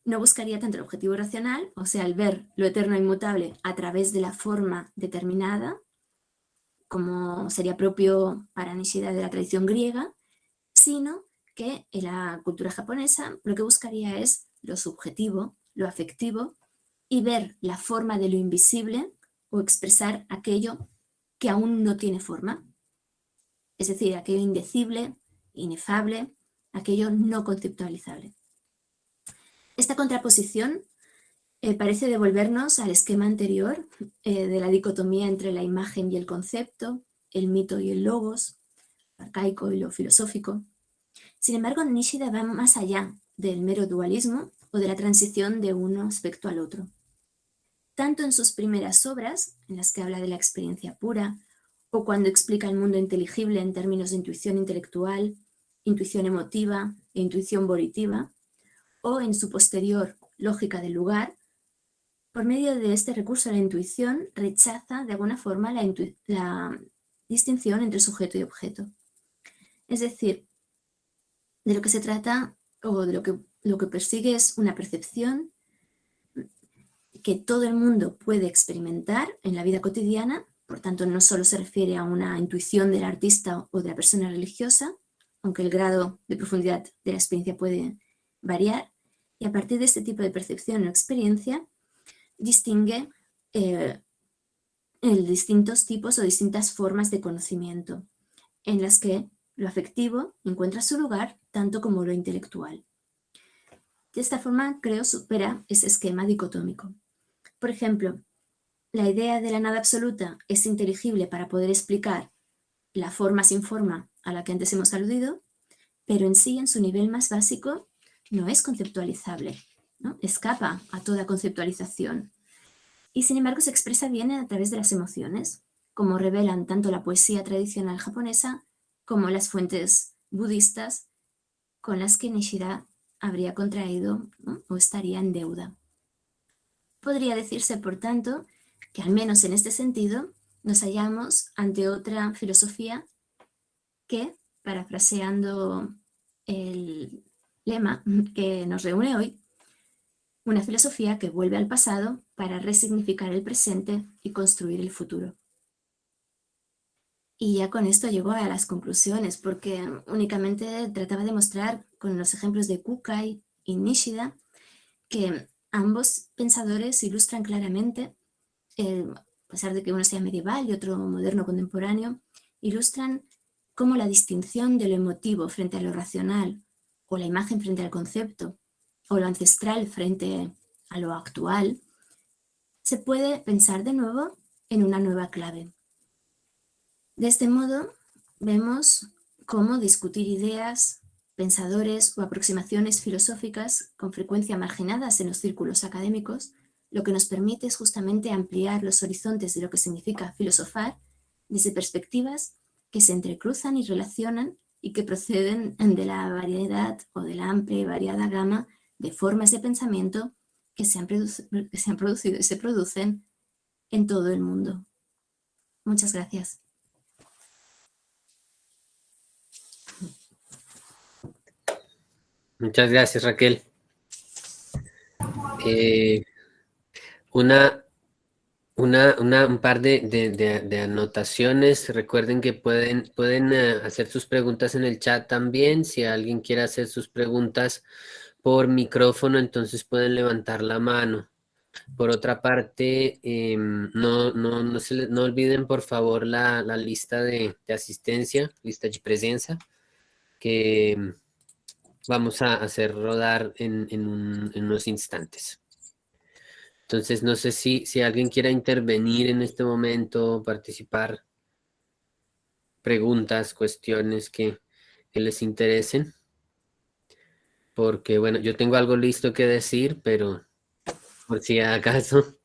no buscaría tanto el objetivo racional, o sea, el ver lo eterno e inmutable a través de la forma determinada, como sería propio para Nishida de la tradición griega, sino que en la cultura japonesa lo que buscaría es lo subjetivo, lo afectivo, y ver la forma de lo invisible o expresar aquello que aún no tiene forma, es decir, aquello indecible, inefable, aquello no conceptualizable. Esta contraposición parece devolvernos al esquema anterior de la dicotomía entre la imagen y el concepto, el mito y el logos, lo arcaico y lo filosófico. Sin embargo, Nishida va más allá del mero dualismo o de la transición de uno aspecto al otro. Tanto en sus primeras obras, en las que habla de la experiencia pura, o cuando explica el mundo inteligible en términos de intuición intelectual, intuición emotiva e intuición volitiva, o en su posterior lógica del lugar, por medio de este recurso a la intuición rechaza de alguna forma la distinción entre sujeto y objeto. Es decir, de lo que se trata o de lo que persigue es una percepción que todo el mundo puede experimentar en la vida cotidiana, por tanto no solo se refiere a una intuición del artista o de la persona religiosa, aunque el grado de profundidad de la experiencia puede variar, y a partir de este tipo de percepción o experiencia distingue distintos tipos o distintas formas de conocimiento, en las que lo afectivo encuentra su lugar tanto como lo intelectual. De esta forma, creo, supera ese esquema dicotómico. Por ejemplo, la idea de la nada absoluta es inteligible para poder explicar la forma sin forma a la que antes hemos aludido, pero en sí, en su nivel más básico, no es conceptualizable, ¿no? Escapa a toda conceptualización. Y sin embargo se expresa bien a través de las emociones, como revelan tanto la poesía tradicional japonesa como las fuentes budistas con las que Nishida habría contraído, ¿no?, o estaría en deuda. Podría decirse, por tanto, que al menos en este sentido nos hallamos ante otra filosofía que, parafraseando el lema que nos reúne hoy, una filosofía que vuelve al pasado para resignificar el presente y construir el futuro. Y ya con esto llego a las conclusiones, porque únicamente trataba de mostrar con los ejemplos de Kukai y Nishida que ambos pensadores ilustran claramente, a pesar de que uno sea medieval y otro moderno contemporáneo, ilustran cómo la distinción de lo emotivo frente a lo racional, o la imagen frente al concepto, o lo ancestral frente a lo actual, se puede pensar de nuevo en una nueva clave. De este modo, vemos cómo discutir ideas, pensadores o aproximaciones filosóficas con frecuencia marginadas en los círculos académicos, lo que nos permite es justamente ampliar los horizontes de lo que significa filosofar desde perspectivas que se entrecruzan y relacionan y que proceden de la variedad o de la amplia y variada gama de formas de pensamiento que se han producido y se producen en todo el mundo. Muchas gracias. Muchas gracias, Raquel. Una, un par de anotaciones. Recuerden que pueden hacer sus preguntas en el chat también. Si alguien quiere hacer sus preguntas por micrófono, entonces pueden levantar la mano. Por otra parte, no olviden por favor la lista de asistencia, lista de presencia, que vamos a hacer rodar en unos instantes. Entonces, no sé si alguien quiera intervenir en este momento, participar, preguntas, cuestiones que les interesen, porque bueno, yo tengo algo listo que decir, pero por si acaso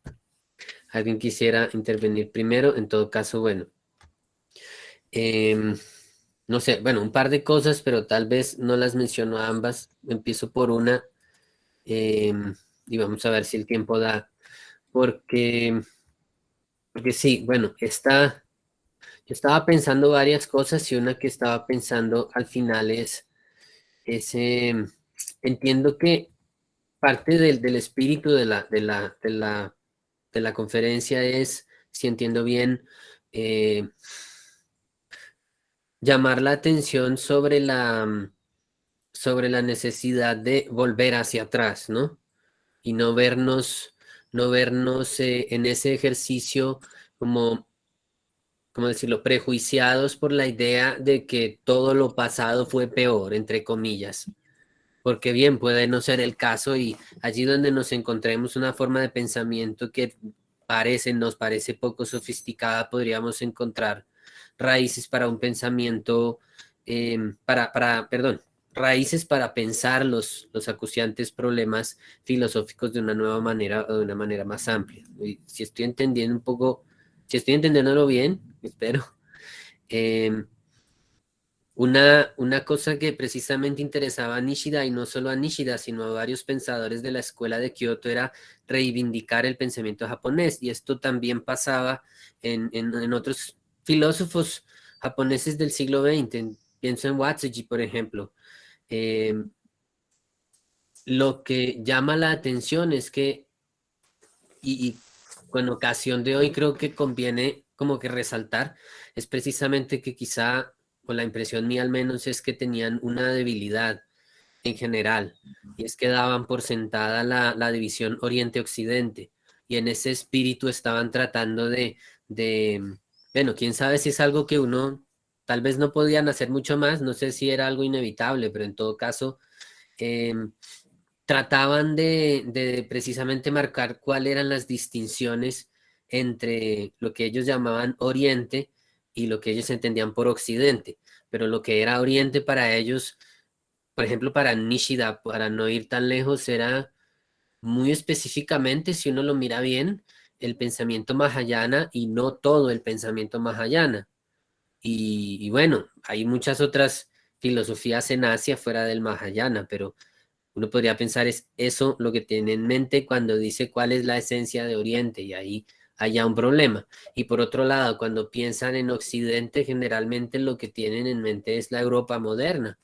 alguien quisiera intervenir primero, en todo caso, bueno, em, no sé, bueno, un par de cosas, pero tal vez no las menciono ambas. Empiezo por una em, y vamos a ver si el tiempo da, porque, porque sí, bueno, yo estaba pensando varias cosas y una que estaba pensando al final es entiendo que parte del espíritu de la conferencia es, si entiendo bien, eh, llamar la atención sobre la necesidad de volver hacia atrás, ¿no? Y no vernos en ese ejercicio como, ¿cómo decirlo?, prejuiciados por la idea de que todo lo pasado fue peor, entre comillas. Porque bien, puede no ser el caso y allí donde nos encontremos una forma de pensamiento que nos parece poco sofisticada, podríamos encontrar raíces para un pensamiento, perdón, raíces para pensar los acuciantes problemas filosóficos de una nueva manera o de una manera más amplia. Y si estoy entendiendo un poco, si estoy entendiéndolo bien, espero. em, una cosa que precisamente interesaba a Nishida, y no solo a Nishida, sino a varios pensadores de la escuela de Kioto, era reivindicar el pensamiento japonés. Y esto también pasaba en otros filósofos japoneses del siglo XX. Pienso en Watsuji, por ejemplo. Eh, lo que llama la atención es que, y con ocasión de hoy creo que conviene como que resaltar, es precisamente que quizá, o la impresión mía al menos, es que tenían una debilidad en general, y es que daban por sentada la división Oriente-Occidente, y en ese espíritu estaban tratando bueno, quién sabe si es algo que uno, tal vez no podían hacer mucho más, no sé si era algo inevitable, pero en todo caso, em, trataban de precisamente marcar cuáles eran las distinciones entre lo que ellos llamaban Oriente y lo que ellos entendían por Occidente, pero lo que era Oriente para ellos, por ejemplo, para Nishida, para no ir tan lejos, era muy específicamente, si uno lo mira bien, el pensamiento Mahayana y no todo el pensamiento Mahayana. Y bueno, hay muchas otras filosofías en Asia fuera del Mahayana, pero uno podría pensar es eso lo que tiene en mente cuando dice cuál es la esencia de Oriente y ahí hay ya un problema. Y por otro lado, cuando piensan en Occidente, generalmente lo que tienen en mente es la Europa moderna.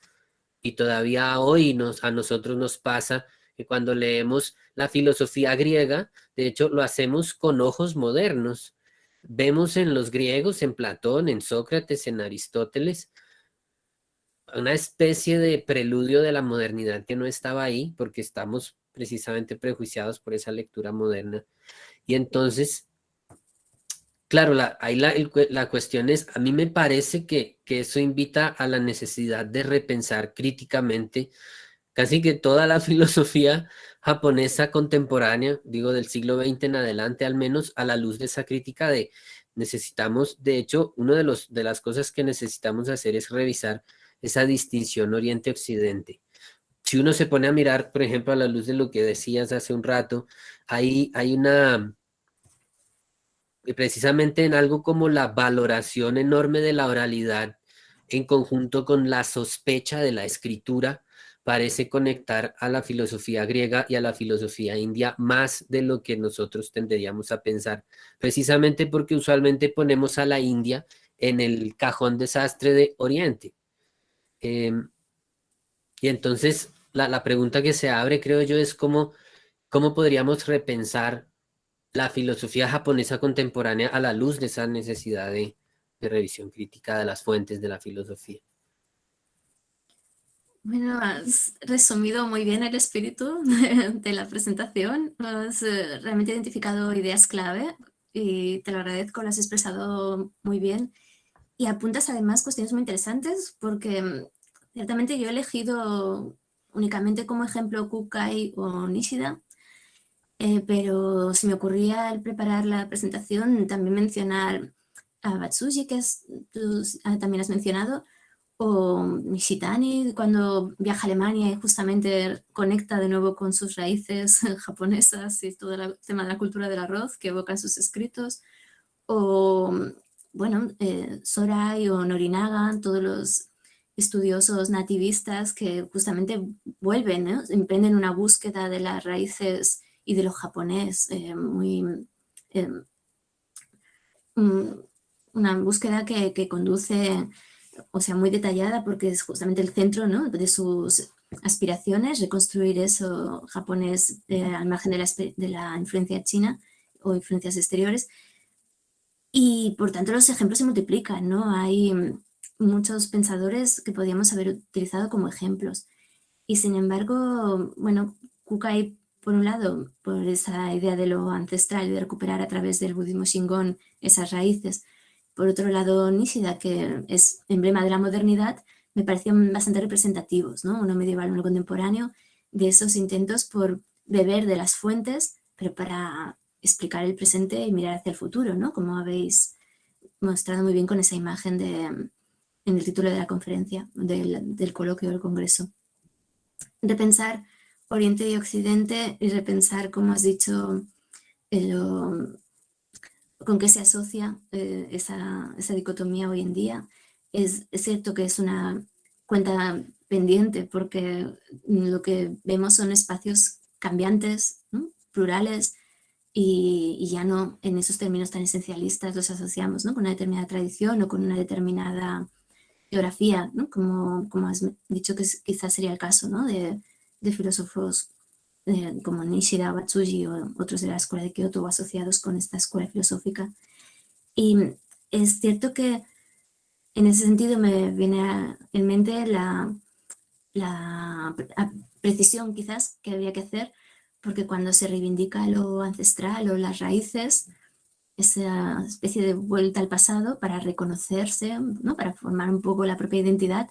Y todavía hoy a nosotros nos pasa que cuando leemos la filosofía griega, de hecho lo hacemos con ojos modernos. Vemos en los griegos, en Platón, en Sócrates, en Aristóteles, una especie de preludio de la modernidad que no estaba ahí porque estamos precisamente prejuiciados por esa lectura moderna. Y entonces, claro, ahí la cuestión es, a mí me parece que eso invita a la necesidad de repensar críticamente casi que toda la filosofía japonesa contemporánea, digo del siglo XX en adelante, al menos a la luz de esa crítica de necesitamos, de hecho, una de las cosas que necesitamos hacer es revisar esa distinción Oriente-Occidente. Si uno se pone a mirar, por ejemplo, a la luz de lo que decías hace un rato, hay precisamente en algo como la valoración enorme de la oralidad en conjunto con la sospecha de la escritura, parece conectar a la filosofía griega y a la filosofía india más de lo que nosotros tenderíamos a pensar, precisamente porque usualmente ponemos a la India en el cajón desastre de Oriente. Y entonces la pregunta que se abre, creo yo, es cómo podríamos repensar la filosofía japonesa contemporánea a la luz de esa necesidad de revisión crítica de las fuentes de la filosofía. Bueno, has resumido muy bien el espíritu de la presentación. Has realmente identificado ideas clave y te lo agradezco, lo has expresado muy bien. Y apuntas además cuestiones muy interesantes porque ciertamente yo he elegido únicamente como ejemplo Kukai o Nishida, pero se me ocurría al preparar la presentación también mencionar a Batsuji, que también has mencionado, o Nishitani cuando viaja a Alemania y justamente conecta de nuevo con sus raíces japonesas y todo el tema de la cultura del arroz que evocan sus escritos, o bueno, Sorai o Norinaga, todos los estudiosos nativistas que justamente vuelven, ¿no? Emprenden una búsqueda de las raíces y de lo japonés, eh, mm, una búsqueda que conduce, o sea, muy detallada porque es justamente el centro, ¿no?, de sus aspiraciones, reconstruir eso japonés al margen de la influencia china o influencias exteriores. Y por tanto los ejemplos se multiplican, ¿no? Hay muchos pensadores que podríamos haber utilizado como ejemplos. Y sin embargo, bueno, Kukai, por un lado, por esa idea de lo ancestral y de recuperar a través del budismo Shingon esas raíces. Por otro lado, Nishida, que es emblema de la modernidad, me parecían bastante representativos, ¿no? Uno medieval, uno contemporáneo, de esos intentos por beber de las fuentes, pero para explicar el presente y mirar hacia el futuro, ¿no? Como habéis mostrado muy bien con esa imagen en el título de la conferencia, del coloquio del congreso. Repensar Oriente y Occidente y repensar, como has dicho, con qué se asocia esa dicotomía hoy en día. Es cierto que es una cuenta pendiente porque lo que vemos son espacios cambiantes, ¿no?, plurales, y ya no en esos términos tan esencialistas los asociamos, ¿no?, con una determinada tradición o con una determinada geografía, ¿no?, como has dicho que quizás sería el caso, ¿no?, de filósofos como Nishida, Batsuji o otros de la escuela de Kioto o asociados con esta escuela filosófica. Y es cierto que en ese sentido me viene en mente la precisión quizás que habría que hacer, porque cuando se reivindica lo ancestral o las raíces, esa especie de vuelta al pasado para reconocerse, ¿no?, para formar un poco la propia identidad,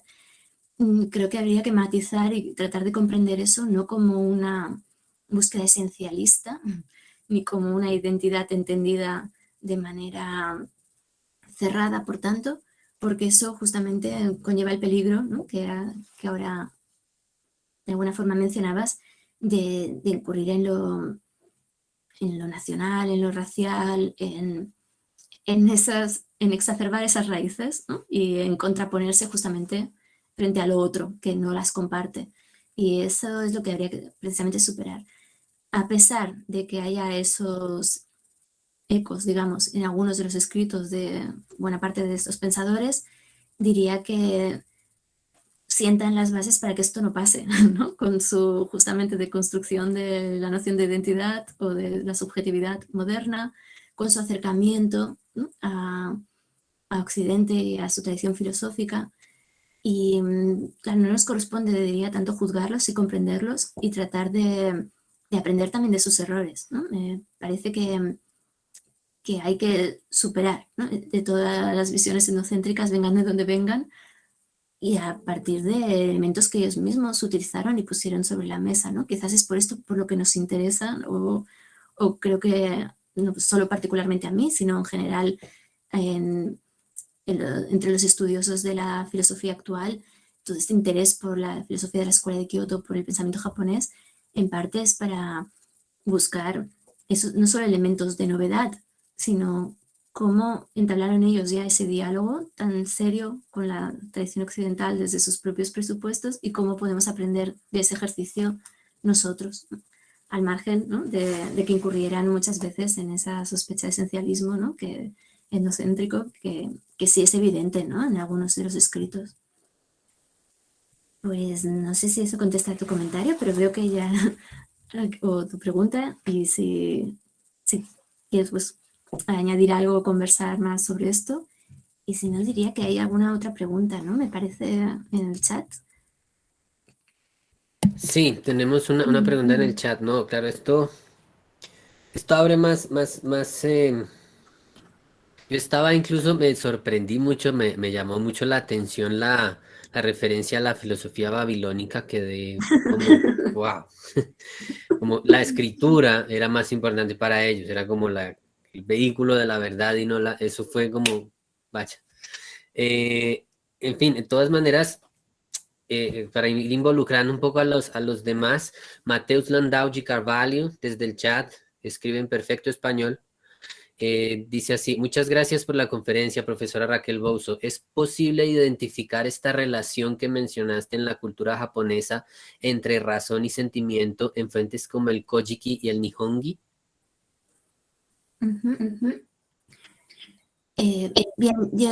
creo que habría que matizar y tratar de comprender eso no como una búsqueda esencialista, ni como una identidad entendida de manera cerrada, por tanto, porque eso justamente conlleva el peligro, ¿no?, que ahora de alguna forma mencionabas, de incurrir en lo nacional, en lo racial, en exacerbar esas raíces, ¿no?, y en contraponerse justamente frente a lo otro, que no las comparte. Y eso es lo que habría que precisamente superar. A pesar de que haya esos ecos, digamos, en algunos de los escritos de buena parte de estos pensadores, diría que sientan las bases para que esto no pase, ¿no?, con su justamente deconstrucción de la noción de identidad o de la subjetividad moderna, con su acercamiento, ¿no?, a Occidente y a su tradición filosófica. Y claro, no nos corresponde, diría, tanto juzgarlos y comprenderlos y tratar de aprender también de sus errores, ¿no? Parece que hay que superar, ¿no?, de todas las visiones etnocéntricas, vengan de donde vengan, y a partir de elementos que ellos mismos utilizaron y pusieron sobre la mesa, ¿no? Quizás es por esto por lo que nos interesa, o creo que no solo particularmente a mí, sino en general en, entre los estudiosos de la filosofía actual, todo este interés por la filosofía de la escuela de Kioto, por el pensamiento japonés, en parte es para buscar eso, no solo elementos de novedad, sino cómo entablaron ellos ya ese diálogo tan serio con la tradición occidental desde sus propios presupuestos y cómo podemos aprender de ese ejercicio nosotros, ¿no?, al margen, ¿no?, de que incurrieran muchas veces en esa sospecha de esencialismo, ¿no?, que etnocéntrico, que sí es evidente, ¿no?, en algunos de los escritos. Pues no sé si eso contesta a tu comentario, pero veo que ya, o tu pregunta, y si quieres pues, añadir algo o conversar más sobre esto. Y si no, diría que hay alguna otra pregunta, ¿no? Me parece en el chat. Sí, tenemos una pregunta en el chat. No, claro, esto abre más. Yo estaba incluso, me sorprendí mucho, me llamó mucho la atención la referencia a la filosofía babilónica, quedé como, wow, como la escritura era más importante para ellos, era como el vehículo de la verdad y no eso fue como, vaya. Eh, en fin, de todas maneras, para ir involucrando un poco a los demás, Mateus Landau de Carvalho, desde el chat, escribe en perfecto español. Dice así: muchas gracias por la conferencia, profesora Raquel Bouzo. ¿Es posible identificar esta relación que mencionaste en la cultura japonesa entre razón y sentimiento en fuentes como el Kojiki y el Nihongi? Bien, yo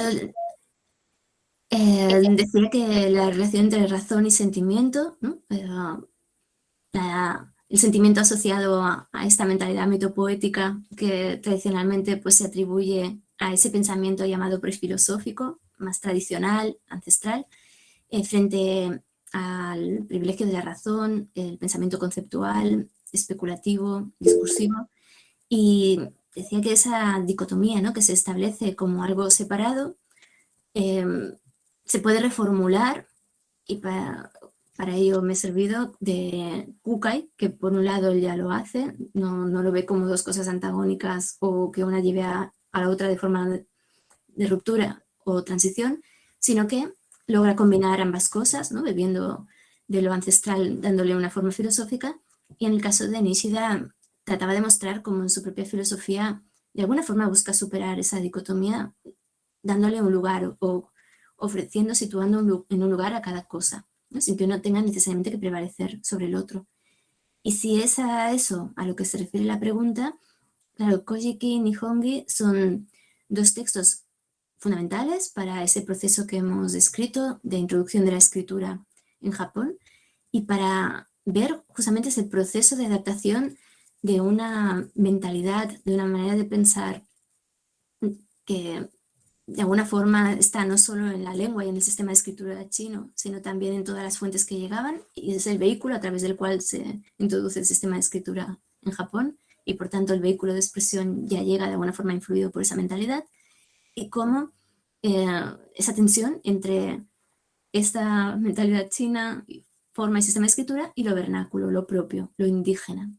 decía que la relación entre razón y sentimiento, ¿no? El sentimiento asociado a esta mentalidad mitopoética que tradicionalmente pues, se atribuye a ese pensamiento llamado prefilosófico, más tradicional, ancestral, frente al privilegio de la razón, el pensamiento conceptual, especulativo, discursivo. Y decía que esa dicotomía, ¿no? Que se establece como algo separado, eh, se puede reformular y para ello me he servido de Kukai, que por un lado él ya lo hace, no lo ve como dos cosas antagónicas o que una lleve a la otra de forma de ruptura o transición, sino que logra combinar ambas cosas, ¿no? Bebiendo de lo ancestral, dándole una forma filosófica. Y en el caso de Nishida, trataba de mostrar cómo en su propia filosofía de alguna forma busca superar esa dicotomía, dándole un lugar o ofreciendo, situando en un lugar a cada cosa, ¿no? Sin que uno tenga necesariamente que prevalecer sobre el otro. Y si es a eso a lo que se refiere la pregunta, claro, Kojiki y Nihongi son dos textos fundamentales para ese proceso que hemos descrito de introducción de la escritura en Japón y para ver justamente ese proceso de adaptación de una mentalidad, de una manera de pensar que de alguna forma está no solo en la lengua y en el sistema de escritura chino, sino también en todas las fuentes que llegaban, y es el vehículo a través del cual se introduce el sistema de escritura en Japón, y por tanto el vehículo de expresión ya llega de alguna forma influido por esa mentalidad, y cómo eh, esa tensión entre esta mentalidad china, forma y sistema de escritura, y lo vernáculo, lo propio, lo indígena.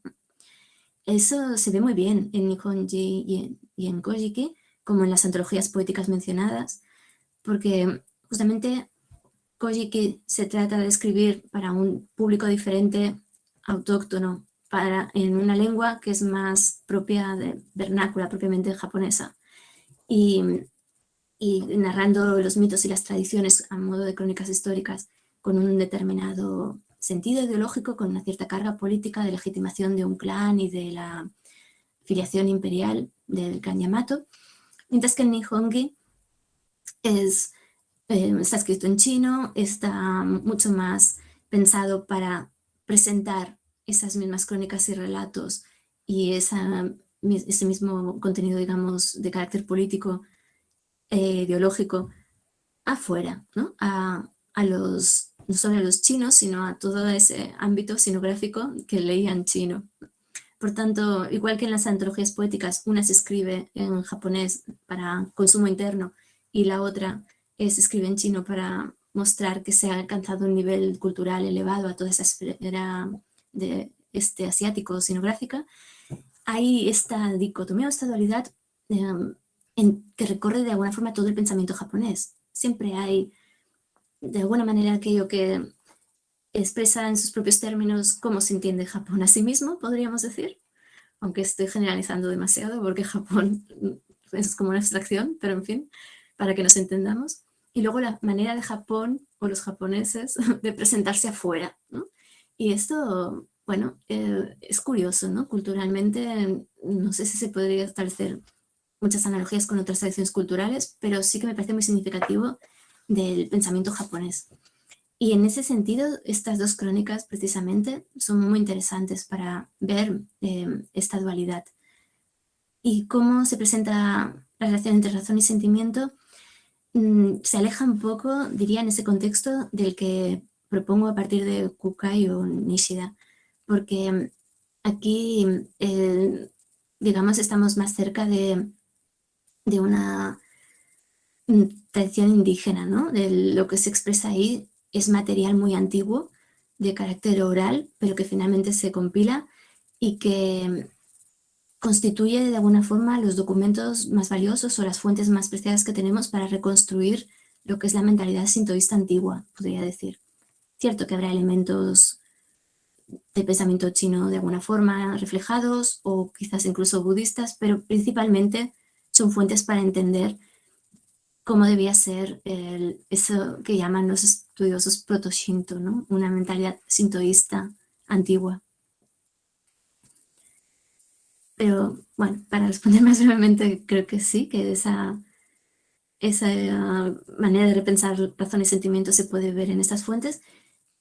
Eso se ve muy bien en Nihonji y en Kojiki, como en las antologías poéticas mencionadas, porque justamente Kojiki se trata de escribir para un público diferente, autóctono, en una lengua que es más propia de vernácula, propiamente japonesa, y, y narrando los mitos y las tradiciones a modo de crónicas históricas con un determinado sentido ideológico, con una cierta carga política de legitimación de un clan y de la filiación imperial del clan Yamato, mientras que el Nihongi es está escrito en chino, está mucho más pensado para presentar esas mismas crónicas y relatos y ese mismo contenido, digamos, de carácter político, ideológico, afuera, ¿no? No solo a los chinos, sino a todo ese ámbito sinográfico que leían chino. Por tanto, igual que en las antologías poéticas, una se escribe en japonés para consumo interno y la otra se escribe en chino para mostrar que se ha alcanzado un nivel cultural elevado a toda esa esfera de este asiático sinográfica, hay esta dicotomía o esta dualidad que recorre de alguna forma todo el pensamiento japonés. Siempre hay, de alguna manera, aquello que expresa en sus propios términos cómo se entiende Japón a sí mismo, podríamos decir, aunque estoy generalizando demasiado porque Japón es como una abstracción, pero en fin, para que nos entendamos. Y luego la manera de Japón o los japoneses de presentarse afuera, ¿no? Y esto, bueno, es curioso, ¿no? Culturalmente, no sé si se podría establecer muchas analogías con otras tradiciones culturales, pero sí que me parece muy significativo del pensamiento japonés. Y en ese sentido, estas dos crónicas precisamente son muy interesantes para ver esta dualidad. Y cómo se presenta la relación entre razón y sentimiento se aleja un poco, diría, en ese contexto del que propongo a partir de Kukai o Nishida, porque aquí, digamos, estamos más cerca de una tradición indígena, ¿no? De lo que se expresa ahí es material muy antiguo, de carácter oral, pero que finalmente se compila y que constituye de alguna forma los documentos más valiosos o las fuentes más preciadas que tenemos para reconstruir lo que es la mentalidad sintoísta antigua, podría decir. Cierto que habrá elementos de pensamiento chino de alguna forma reflejados o quizás incluso budistas, pero principalmente son fuentes para entender cómo debía ser eso que llaman los estudiosos proto-shinto, ¿no? Una mentalidad sintoísta antigua. Pero bueno, para responder más brevemente, creo que sí, que esa manera de repensar razón y sentimiento se puede ver en estas fuentes,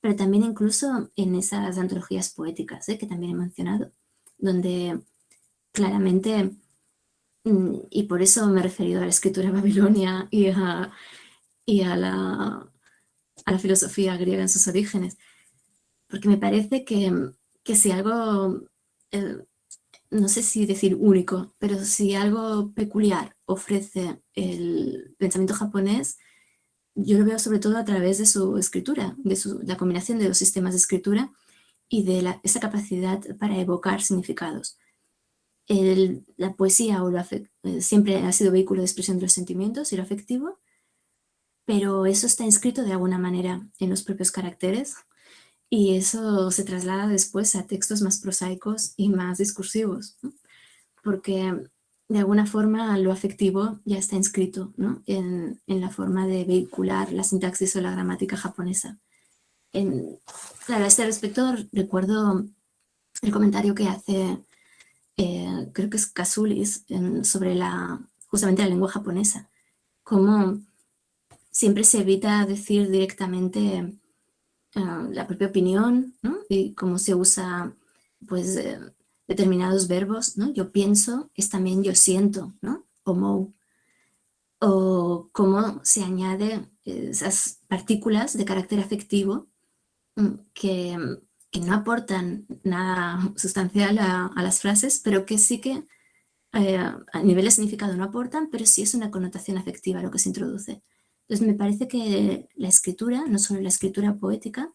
pero también incluso en esas antologías poéticas, que también he mencionado, donde claramente, y por eso me he referido a la escritura babilonia y a la filosofía griega en sus orígenes, porque me parece que si algo, no sé si decir único, pero si algo peculiar ofrece el pensamiento japonés, yo lo veo sobre todo a través de su escritura, de la combinación de los sistemas de escritura y de esa capacidad para evocar significados. La poesía siempre ha sido vehículo de expresión de los sentimientos y lo afectivo, pero eso está inscrito de alguna manera en los propios caracteres y eso se traslada después a textos más prosaicos y más discursivos, ¿no? Porque de alguna forma lo afectivo ya está inscrito, ¿no? en la forma de vehicular la sintaxis o la gramática japonesa. Claro, a este respecto recuerdo el comentario que hace, creo que es Kasulis, sobre justamente la lengua japonesa, cómo siempre se evita decir directamente la propia opinión, ¿no? Y cómo se usa, pues, determinados verbos, ¿no? Yo pienso es también yo siento, ¿no? O cómo se añade esas partículas de carácter afectivo que no aportan nada sustancial a las frases, pero que sí que a nivel de significado no aportan, pero sí es una connotación afectiva lo que se introduce. Entonces me parece que la escritura, no solo la escritura poética,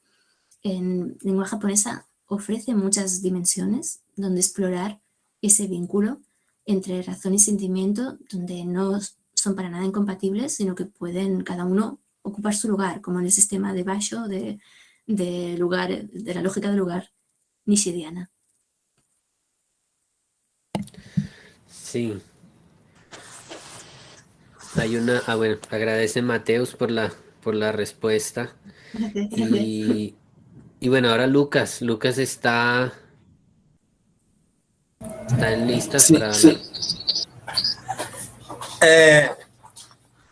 en lengua japonesa ofrece muchas dimensiones donde explorar ese vínculo entre razón y sentimiento, donde no son para nada incompatibles, sino que pueden cada uno ocupar su lugar, como en el sistema de Basho, de la lógica del lugar nishidiana. Sí. Hay bueno, agradece Mateus por la respuesta. Gracias. Y bueno, ahora Lucas está en listas Sim, para sim. hablar.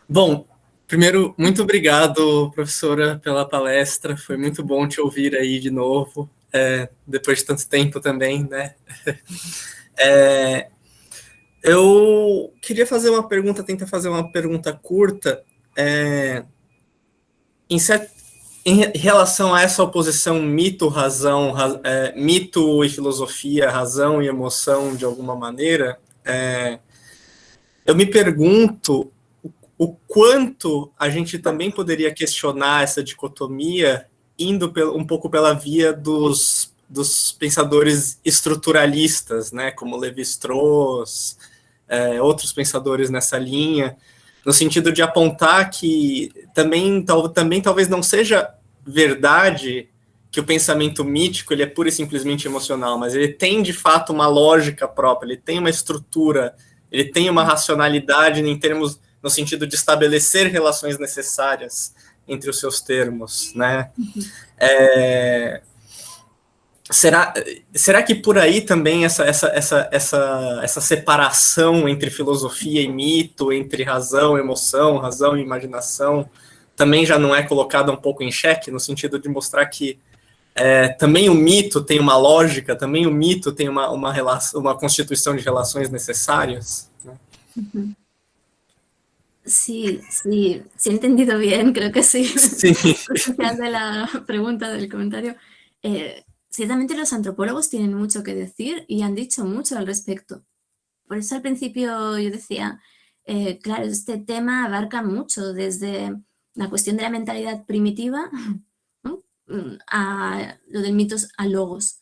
Bom, primeiro, muito obrigado, professora, pela palestra. Foi muito bom te ouvir aí de novo, depois de tanto tempo também, né? Eu queria fazer uma pergunta, tentar fazer uma pergunta curta, em relação a essa oposição mito-razão, mito e filosofia, razão e emoção, de alguma maneira, eu me pergunto o quanto a gente também poderia questionar essa dicotomia indo um pouco pela via dos pensadores estruturalistas, né, como Levi-Strauss, outros pensadores nessa linha, no sentido de apontar que também talvez não seja verdade que o pensamento mítico ele é pura e simplesmente emocional, mas ele tem de fato uma lógica própria, ele tem uma estrutura, ele tem uma racionalidade em termos, no sentido de estabelecer relações necessárias entre os seus termos, né? Será que por aí também essa separação entre filosofia e mito, entre razão e emoção, razão e imaginação, também já não é colocada um pouco em xeque, no sentido de mostrar que também o mito tem uma lógica, também o mito tem uma constituição de relações necessárias, né? Sí, sí, si he entendido bien, creo que sí. Sí. De la pregunta, del comentario. Ciertamente los antropólogos tienen mucho que decir y han dicho mucho al respecto. Por eso al principio yo decía, claro, este tema abarca mucho, desde la cuestión de la mentalidad primitiva, ¿no?, a lo del mitos a logos.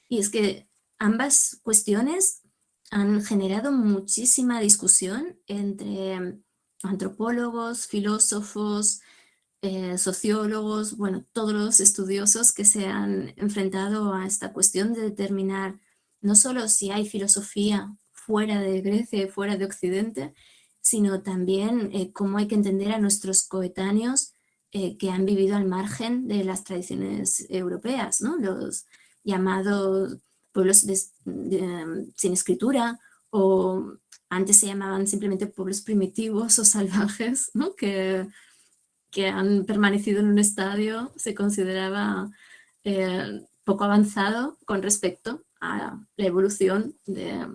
Y es que ambas cuestiones han generado muchísima discusión entre antropólogos, filósofos, sociólogos, bueno, todos los estudiosos que se han enfrentado a esta cuestión de determinar no solo si hay filosofía fuera de Grecia y fuera de Occidente, sino también cómo hay que entender a nuestros coetáneos que han vivido al margen de las tradiciones europeas, ¿no? Los llamados pueblos sin escritura, o antes se llamaban simplemente pueblos primitivos o salvajes, ¿no?, que han permanecido en un estadio, se consideraba poco avanzado con respecto a la evolución de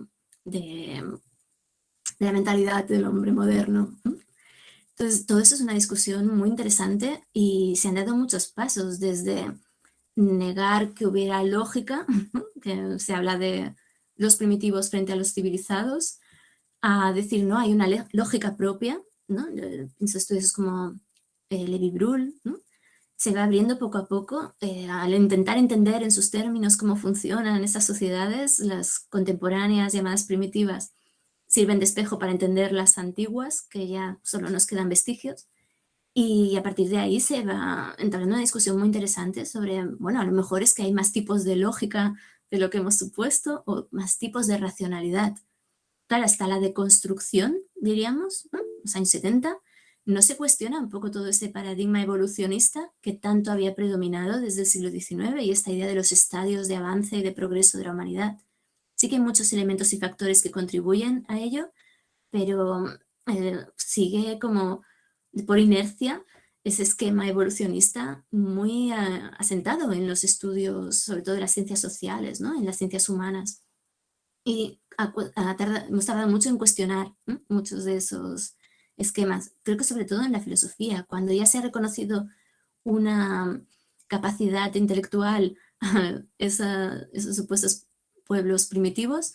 la mentalidad del hombre moderno. Entonces, todo eso es una discusión muy interesante y se han dado muchos pasos, desde negar que hubiera lógica, que se habla de los primitivos frente a los civilizados, a decir, no, hay una lógica propia, ¿no? Pienso estudios como Lévi-Brühl, ¿no? Se va abriendo poco a poco al intentar entender en sus términos cómo funcionan esas sociedades. Las contemporáneas llamadas primitivas sirven de espejo para entender las antiguas, que ya solo nos quedan vestigios, y a partir de ahí se va entablando una discusión muy interesante sobre, bueno, a lo mejor es que hay más tipos de lógica de lo que hemos supuesto, o más tipos de racionalidad. Claro, hasta la deconstrucción, diríamos, ¿no?, los años 70, no se cuestiona un poco todo ese paradigma evolucionista que tanto había predominado desde el siglo XIX y esta idea de los estadios de avance y de progreso de la humanidad. Sí que hay muchos elementos y factores que contribuyen a ello, pero sigue como por inercia ese esquema evolucionista muy asentado en los estudios, sobre todo de las ciencias sociales, ¿no?, en las ciencias humanas. Y hemos tardado mucho en cuestionar, ¿no?, muchos de esos esquemas. Creo que sobre todo en la filosofía, cuando ya se ha reconocido una capacidad intelectual a esos supuestos pueblos primitivos,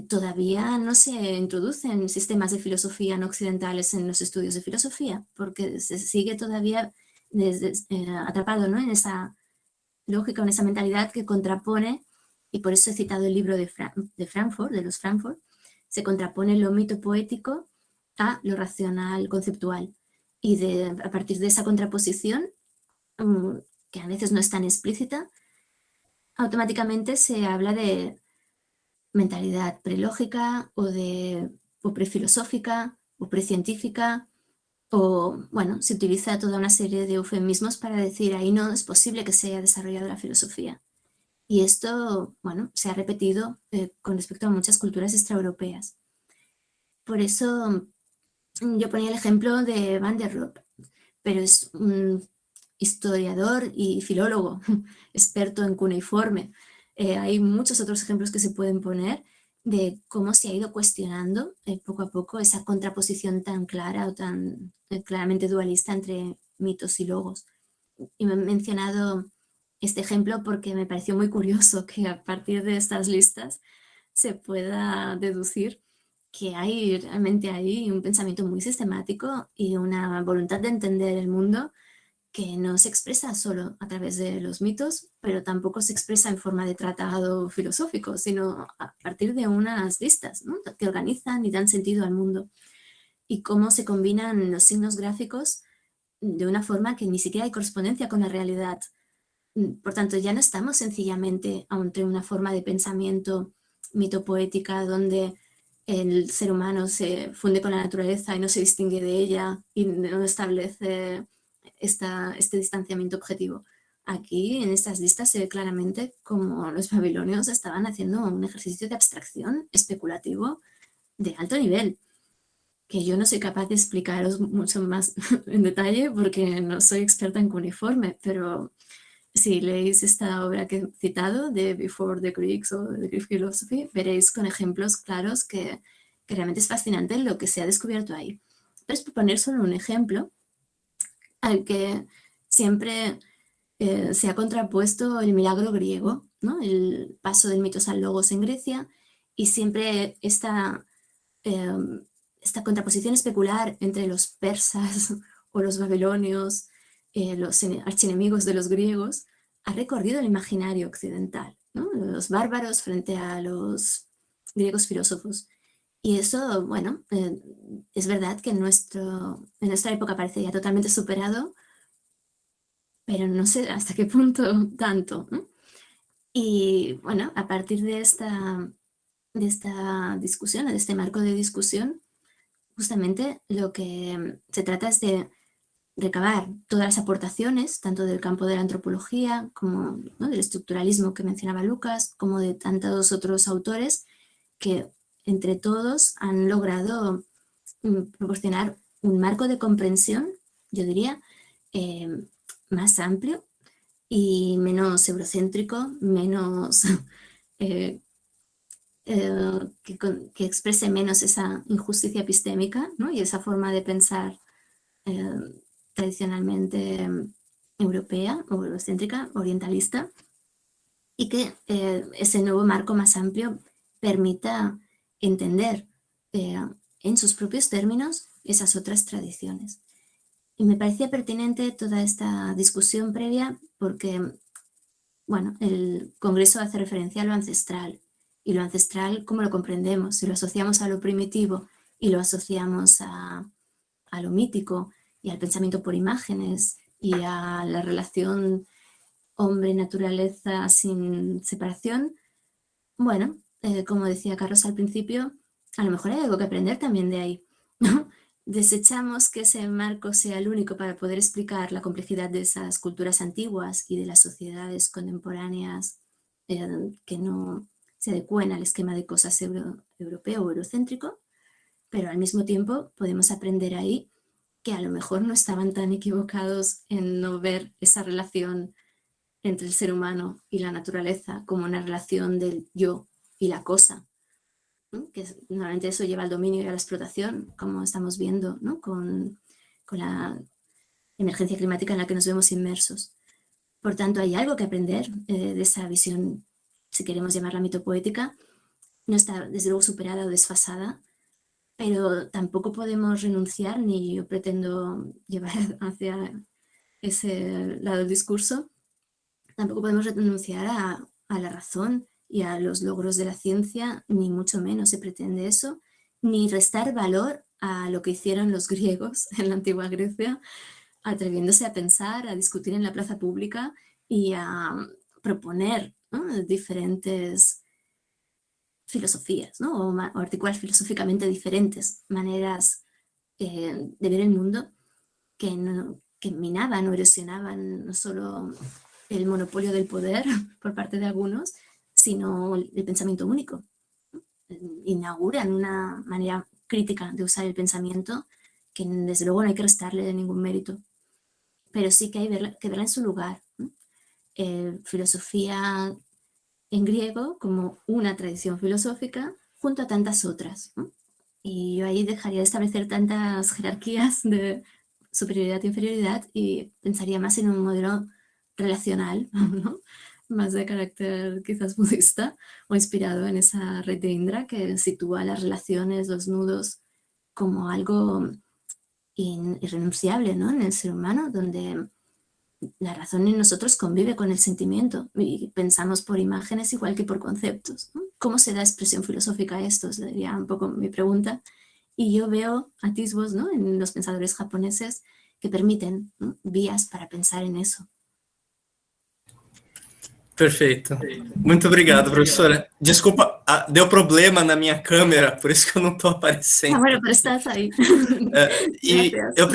todavía no se introducen sistemas de filosofía no occidentales en los estudios de filosofía, porque se sigue todavía atrapado, ¿no?, en esa lógica, en esa mentalidad que contrapone, y por eso he citado el libro de Frankfurt, de los Frankfurt, se contrapone lo mito poético a lo racional conceptual. Y a partir de esa contraposición, que a veces no es tan explícita, automáticamente se habla de mentalidad prelógica o prefilosófica o precientífica, o bueno, se utiliza toda una serie de eufemismos para decir ahí no es posible que se haya desarrollado la filosofía. Y esto, bueno, se ha repetido con respecto a muchas culturas extraeuropeas. Por eso yo ponía el ejemplo de Van der Rohe, pero es un historiador y filólogo, experto en cuneiforme. Hay muchos otros ejemplos que se pueden poner de cómo se ha ido cuestionando poco a poco esa contraposición tan clara o tan claramente dualista entre mitos y logos. Y me he mencionado este ejemplo porque me pareció muy curioso que a partir de estas listas se pueda deducir que hay realmente ahí un pensamiento muy sistemático y una voluntad de entender el mundo que no se expresa solo a través de los mitos, pero tampoco se expresa en forma de tratado filosófico, sino a partir de unas listas, ¿no?, que organizan y dan sentido al mundo. Y cómo se combinan los signos gráficos de una forma que ni siquiera hay correspondencia con la realidad. Por tanto, ya no estamos sencillamente ante una forma de pensamiento mitopoética donde el ser humano se funde con la naturaleza y no se distingue de ella y no establece este distanciamiento objetivo. Aquí, en estas listas, se ve claramente cómo los babilonios estaban haciendo un ejercicio de abstracción especulativo de alto nivel. que yo no soy capaz de explicaros mucho más en detalle porque no soy experta en cuneiforme, pero si leéis esta obra que he citado, de Before the Greeks o The Greek Philosophy, veréis con ejemplos claros que realmente es fascinante lo que se ha descubierto ahí. Pero es por poner solo un ejemplo al que siempre se ha contrapuesto el milagro griego, ¿no? El paso del mitos al logos en Grecia, y siempre esta contraposición especular entre los persas o los babilonios, los archienemigos de los griegos, ha recorrido el imaginario occidental, ¿no? Los bárbaros frente a los griegos filósofos. Y eso, bueno, es verdad que en nuestra época parece ya totalmente superado, pero no sé hasta qué punto tanto, ¿no? Y bueno, a partir de esta discusión, de este marco de discusión, justamente lo que se trata es de recabar todas las aportaciones, tanto del campo de la antropología como, ¿no?, del estructuralismo que mencionaba Lucas, como de tantos otros autores que entre todos han logrado proporcionar un marco de comprensión, yo diría, más amplio y menos eurocéntrico, menos que exprese menos esa injusticia epistémica, ¿no?, y esa forma de pensar tradicionalmente europea o eurocéntrica, orientalista, y que ese nuevo marco más amplio permita entender en sus propios términos esas otras tradiciones. Y me parecía pertinente toda esta discusión previa porque, bueno, el Congreso hace referencia a lo ancestral, y lo ancestral, ¿cómo lo comprendemos? Si lo asociamos a lo primitivo y lo asociamos a lo mítico y al pensamiento por imágenes y a la relación hombre-naturaleza sin separación, bueno, como decía Carlos al principio, a lo mejor hay algo que aprender también de ahí, ¿no? Desechamos que ese marco sea el único para poder explicar la complejidad de esas culturas antiguas y de las sociedades contemporáneas que no se adecúen al esquema de cosas europeo o eurocéntrico, pero al mismo tiempo podemos aprender ahí que a lo mejor no estaban tan equivocados en no ver esa relación entre el ser humano y la naturaleza como una relación del yo y la cosa, ¿no? Que normalmente eso lleva al dominio y a la explotación, como estamos viendo, ¿no?, con la emergencia climática en la que nos vemos inmersos. Por tanto, hay algo que aprender de esa visión, si queremos llamarla mitopoética. No está desde luego superada o desfasada, pero tampoco podemos renunciar, ni yo pretendo llevar hacia ese lado del discurso, tampoco podemos renunciar a la razón y a los logros de la ciencia, ni mucho menos se pretende eso, ni restar valor a lo que hicieron los griegos en la antigua Grecia, atreviéndose a pensar, a discutir en la plaza pública y a proponer, ¿no?, diferentes filosofías, ¿no?, o articular filosóficamente diferentes maneras de ver el mundo que minaban o erosionaban no solo el monopolio del poder por parte de algunos, sino el pensamiento único. Inauguran una manera crítica de usar el pensamiento que desde luego no hay que restarle ningún mérito, pero sí que hay que verla en su lugar, ¿no? Filosofía en griego como una tradición filosófica junto a tantas otras, ¿no? Y yo ahí dejaría de establecer tantas jerarquías de superioridad e inferioridad y pensaría más en un modelo relacional, ¿no?, más de carácter quizás budista o inspirado en esa red de Indra que sitúa las relaciones, los nudos como algo irrenunciable, ¿no?, en el ser humano, donde la razón en nosotros convive con el sentimiento y pensamos por imágenes igual que por conceptos, ¿no? ¿Cómo se da expresión filosófica a esto? Sería un poco mi pregunta. Y yo veo atisbos, ¿no?, en los pensadores japoneses que permiten, ¿no?, vías para pensar en eso. Perfeito. Muito obrigado, professora. Desculpa, deu problema na minha câmera, por isso que eu não estou aparecendo. Ah, bueno, pero estás aí. E eu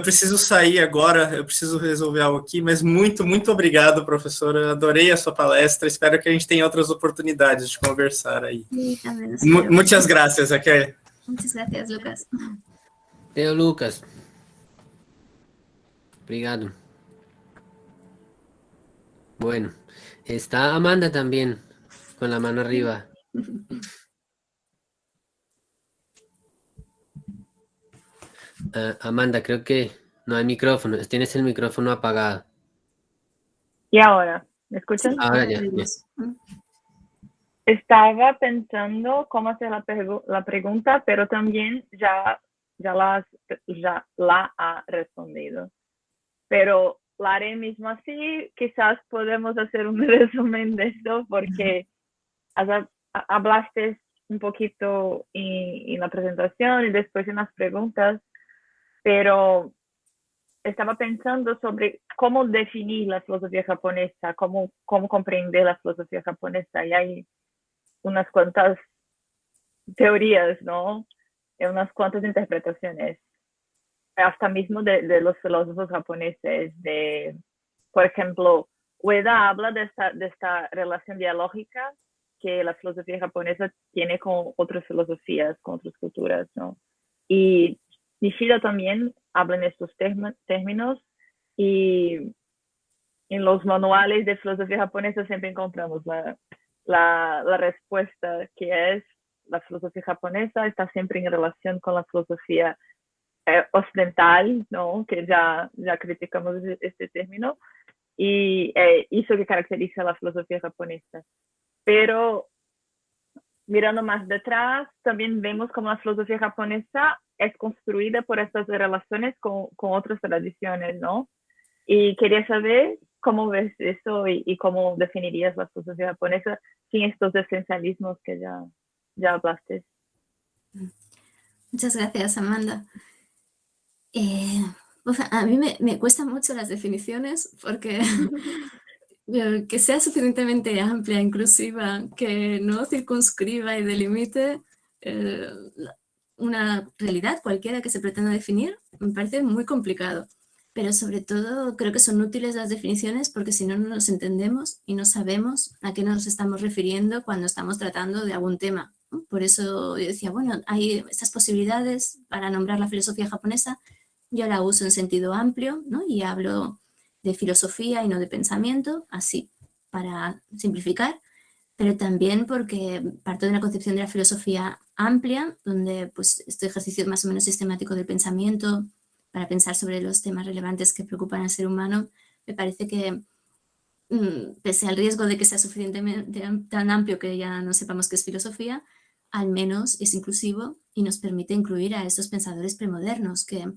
preciso sair agora, eu preciso resolver algo aqui, mas muito obrigado, professora. Adorei a sua palestra, espero que a gente tenha outras oportunidades de conversar aí. Sí, Muchas gracias, Raquel. Muchas gracias, Lucas. Teo Lucas. Obrigado. Bueno, está Amanda también, con la mano arriba. Amanda, creo que no hay micrófono. Tienes el micrófono apagado. ¿Y ahora? ¿Me Sí, escuchan? Ahora ahora ya. te Bien. oímos. Estaba pensando cómo hacer la pregunta, pero también ya la ha respondido. Pero la haré mismo así. Quizás podemos hacer un resumen de esto porque hablaste un poquito en la presentación y después en las preguntas, pero estaba pensando sobre cómo definir la filosofía japonesa, cómo comprender la filosofía japonesa. Y hay unas cuantas teorías, ¿no? Y unas cuantas interpretaciones, hasta mismo de los filósofos japoneses. Por ejemplo, Ueda habla de esta relación dialógica que la filosofía japonesa tiene con otras filosofías, con otras culturas, ¿no? Y Nishida también habla en estos términos, y en los manuales de filosofía japonesa siempre encontramos la respuesta, que es la filosofía japonesa está siempre en relación con la filosofía occidental, ¿no? Que ya criticamos este término, y eso que caracteriza a la filosofía japonesa. Pero mirando más detrás, también vemos cómo la filosofía japonesa es construida por estas relaciones con otras tradiciones, ¿no? Y quería saber cómo ves eso y cómo definirías la filosofía japonesa sin estos esencialismos que ya hablaste. Muchas gracias, Amanda. A mí me cuestan mucho las definiciones porque que sea suficientemente amplia, inclusiva, que no circunscriba y delimite una realidad cualquiera que se pretenda definir, me parece muy complicado. Pero sobre todo creo que son útiles las definiciones porque si no, no nos entendemos y no sabemos a qué nos estamos refiriendo cuando estamos tratando de algún tema, ¿no? Por eso yo decía, bueno, hay estas posibilidades para nombrar la filosofía japonesa. Yo la uso en sentido amplio, ¿no? Y hablo de filosofía y no de pensamiento, así para simplificar, pero también porque parto de una concepción de la filosofía amplia, donde pues este ejercicio más o menos sistemático del pensamiento para pensar sobre los temas relevantes que preocupan al ser humano, me parece que pese al riesgo de que sea suficientemente tan amplio que ya no sepamos qué es filosofía, al menos es inclusivo y nos permite incluir a estos pensadores premodernos que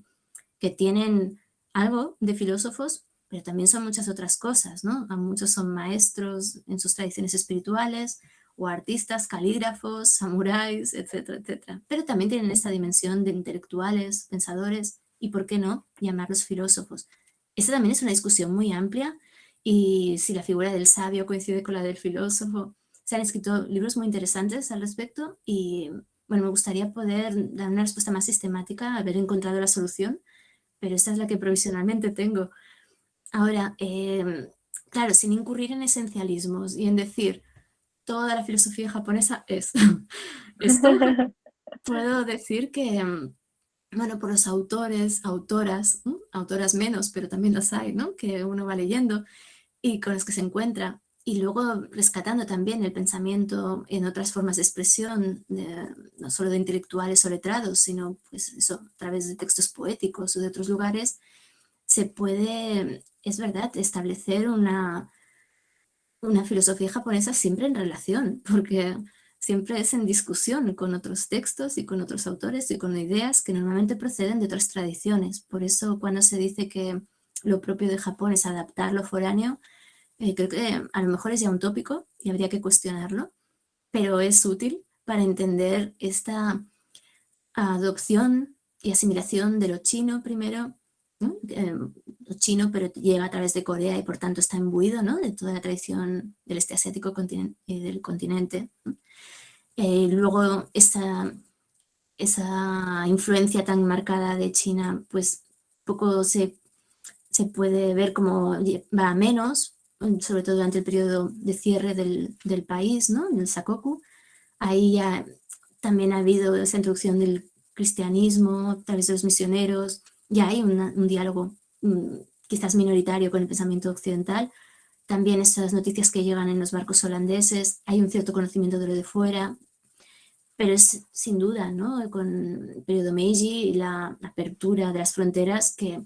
tienen algo de filósofos, pero también son muchas otras cosas, ¿no? A muchos son maestros en sus tradiciones espirituales, o artistas, calígrafos, samuráis, etcétera, etcétera. Pero también tienen esta dimensión de intelectuales, pensadores, y por qué no llamarlos filósofos. Esta también es una discusión muy amplia, y si la figura del sabio coincide con la del filósofo, se han escrito libros muy interesantes al respecto, y bueno, me gustaría poder dar una respuesta más sistemática, haber encontrado la solución, pero esta es la que provisionalmente tengo. Ahora, claro, sin incurrir en esencialismos y en decir toda la filosofía japonesa es esto, puedo decir que, bueno, por los autores, autoras, ¿no? Autoras menos, pero también las hay, ¿no? Que uno va leyendo y con los que se encuentra, y luego rescatando también el pensamiento en otras formas de expresión, no solo de intelectuales o letrados, sino pues eso, a través de textos poéticos o de otros lugares, se puede, es verdad, establecer una filosofía japonesa siempre en relación, porque siempre es en discusión con otros textos y con otros autores y con ideas que normalmente proceden de otras tradiciones. Por eso cuando se dice que lo propio de Japón es adaptar lo foráneo, creo que a lo mejor es ya un tópico y habría que cuestionarlo, pero es útil para entender esta adopción y asimilación de lo chino primero, ¿no? Lo chino, pero llega a través de Corea y por tanto está imbuido, ¿no? De toda la tradición del este asiático del continente, ¿no? Luego esa influencia tan marcada de China, pues poco se puede ver como va a menos, sobre todo durante el periodo de cierre del país, ¿no? En el Sakoku. Ahí ya también ha habido esa introducción del cristianismo a través de los misioneros, ya hay un diálogo quizás minoritario con el pensamiento occidental, también esas noticias que llegan en los barcos holandeses, hay un cierto conocimiento de lo de fuera, pero es sin duda, ¿no? Con el periodo Meiji y la apertura de las fronteras que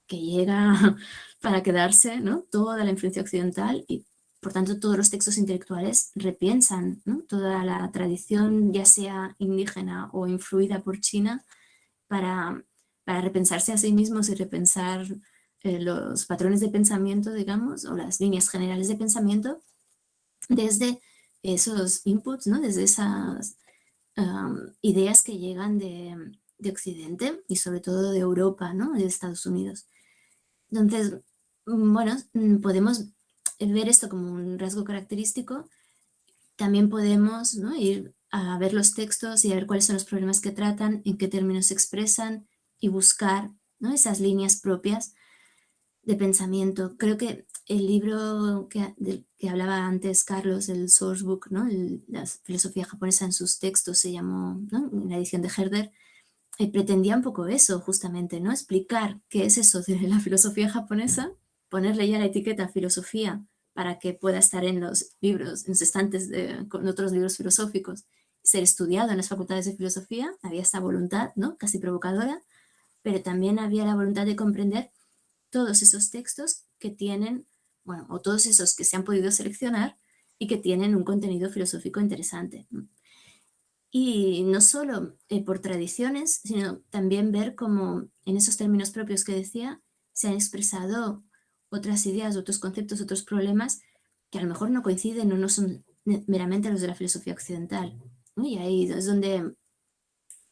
llega para quedarse, ¿no? Toda la influencia occidental y por tanto todos los textos intelectuales repiensan, ¿no? Toda la tradición, ya sea indígena o influida por China, para repensarse a sí mismos y repensar los patrones de pensamiento, digamos, o las líneas generales de pensamiento desde esos inputs, ¿no? Desde esas ideas que llegan de Occidente y sobre todo de Europa, ¿no? De Estados Unidos. Entonces, bueno, podemos ver esto como un rasgo característico. También podemos, ¿no? Ir a ver los textos y a ver cuáles son los problemas que tratan, en qué términos se expresan y buscar, ¿no? Esas líneas propias de pensamiento. Creo que el libro del que hablaba antes Carlos, el Sourcebook, ¿no? La filosofía japonesa en sus textos se llamó, ¿no? En la edición de Herder, pretendía un poco eso, justamente, ¿no? Explicar qué es eso de la filosofía japonesa, ponerle ya la etiqueta filosofía para que pueda estar en los libros, en los estantes con otros libros filosóficos, ser estudiado en las facultades de filosofía. Había esta voluntad, ¿no? Casi provocadora, pero también había la voluntad de comprender todos esos textos que tienen, bueno, o todos esos que se han podido seleccionar y que tienen un contenido filosófico interesante, ¿no? Y no solo por tradiciones, sino también ver cómo en esos términos propios que decía se han expresado otras ideas, otros conceptos, otros problemas que a lo mejor no coinciden o no son meramente los de la filosofía occidental, ¿no? Y ahí es donde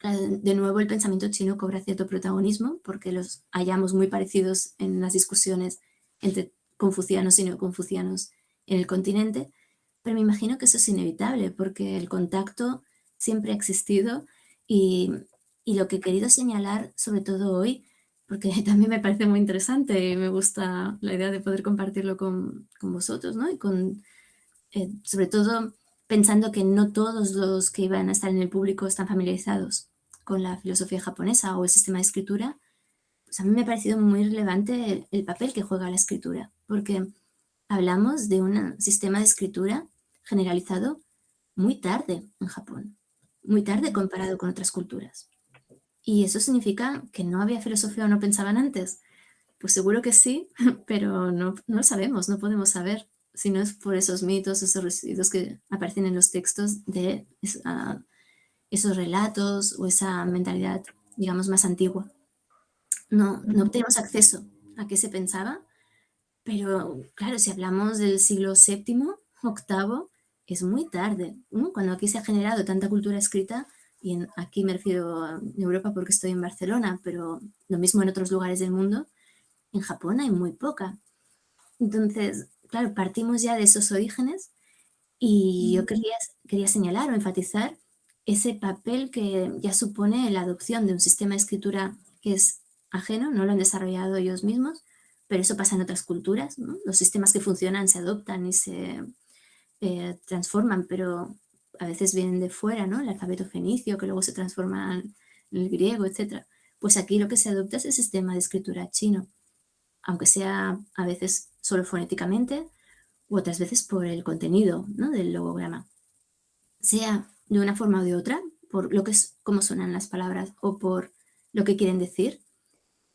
de nuevo el pensamiento chino cobra cierto protagonismo porque los hallamos muy parecidos en las discusiones entre confucianos y neoconfucianos en el continente, pero me imagino que eso es inevitable porque el contacto siempre ha existido y lo que he querido señalar, sobre todo hoy, porque también me parece muy interesante y me gusta la idea de poder compartirlo con vosotros, ¿no? Y sobre todo pensando que no todos los que iban a estar en el público están familiarizados con la filosofía japonesa o el sistema de escritura, pues a mí me ha parecido muy relevante el papel que juega la escritura, porque hablamos de un sistema de escritura generalizado muy tarde en Japón, muy tarde comparado con otras culturas. ¿Y eso significa que no había filosofía o no pensaban antes? Pues seguro que sí, pero no lo sabemos, no podemos saber, si no es por esos mitos, esos residuos que aparecen en los textos de esos relatos o esa mentalidad, digamos, más antigua. No tenemos acceso a qué se pensaba, pero claro, si hablamos del siglo VII, VIII, es muy tarde, ¿no? Cuando aquí se ha generado tanta cultura escrita, y aquí me refiero a Europa porque estoy en Barcelona, pero lo mismo en otros lugares del mundo, en Japón hay muy poca. Entonces, claro, partimos ya de esos orígenes y yo quería señalar o enfatizar ese papel que ya supone la adopción de un sistema de escritura que es ajeno, no lo han desarrollado ellos mismos, pero eso pasa en otras culturas, ¿no? Los sistemas que funcionan se adoptan y se transforman, pero a veces vienen de fuera, ¿no? El alfabeto fenicio, que luego se transforma en el griego, etc. Pues aquí lo que se adopta es el sistema de escritura chino, aunque sea a veces solo fonéticamente u otras veces por el contenido, ¿no? Del logograma. Sea de una forma o de otra, por lo que es cómo suenan las palabras o por lo que quieren decir,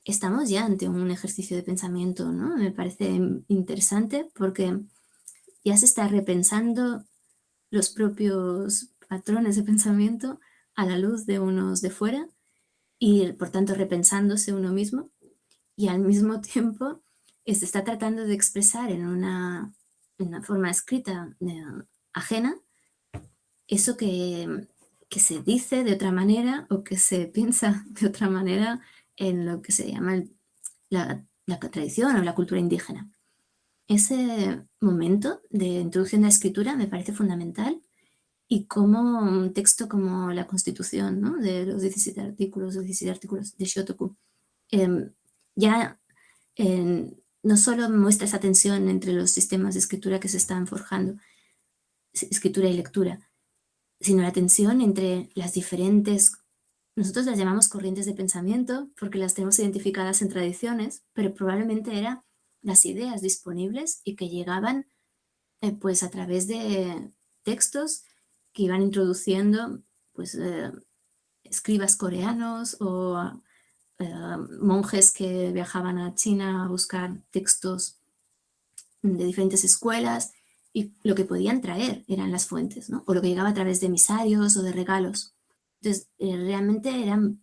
estamos ya ante un ejercicio de pensamiento, ¿no? Me parece interesante porque ya se está repensando los propios patrones de pensamiento a la luz de unos de fuera y por tanto repensándose uno mismo y al mismo tiempo se está tratando de expresar en una forma escrita ajena eso que se dice de otra manera o que se piensa de otra manera en lo que se llama la tradición o la cultura indígena. Ese momento de introducción de la escritura me parece fundamental y como un texto como la Constitución, ¿no? De los 17 artículos de Shotoku, ya no solo muestra esa tensión entre los sistemas de escritura que se están forjando, escritura y lectura, sino la tensión entre las diferentes, nosotros las llamamos corrientes de pensamiento porque las tenemos identificadas en tradiciones, pero probablemente eran las ideas disponibles y que llegaban pues a través de textos que iban introduciendo pues escribas coreanos o monjes que viajaban a China a buscar textos de diferentes escuelas y lo que podían traer eran las fuentes, ¿no? O lo que llegaba a través de emisarios o de regalos. Entonces, realmente eran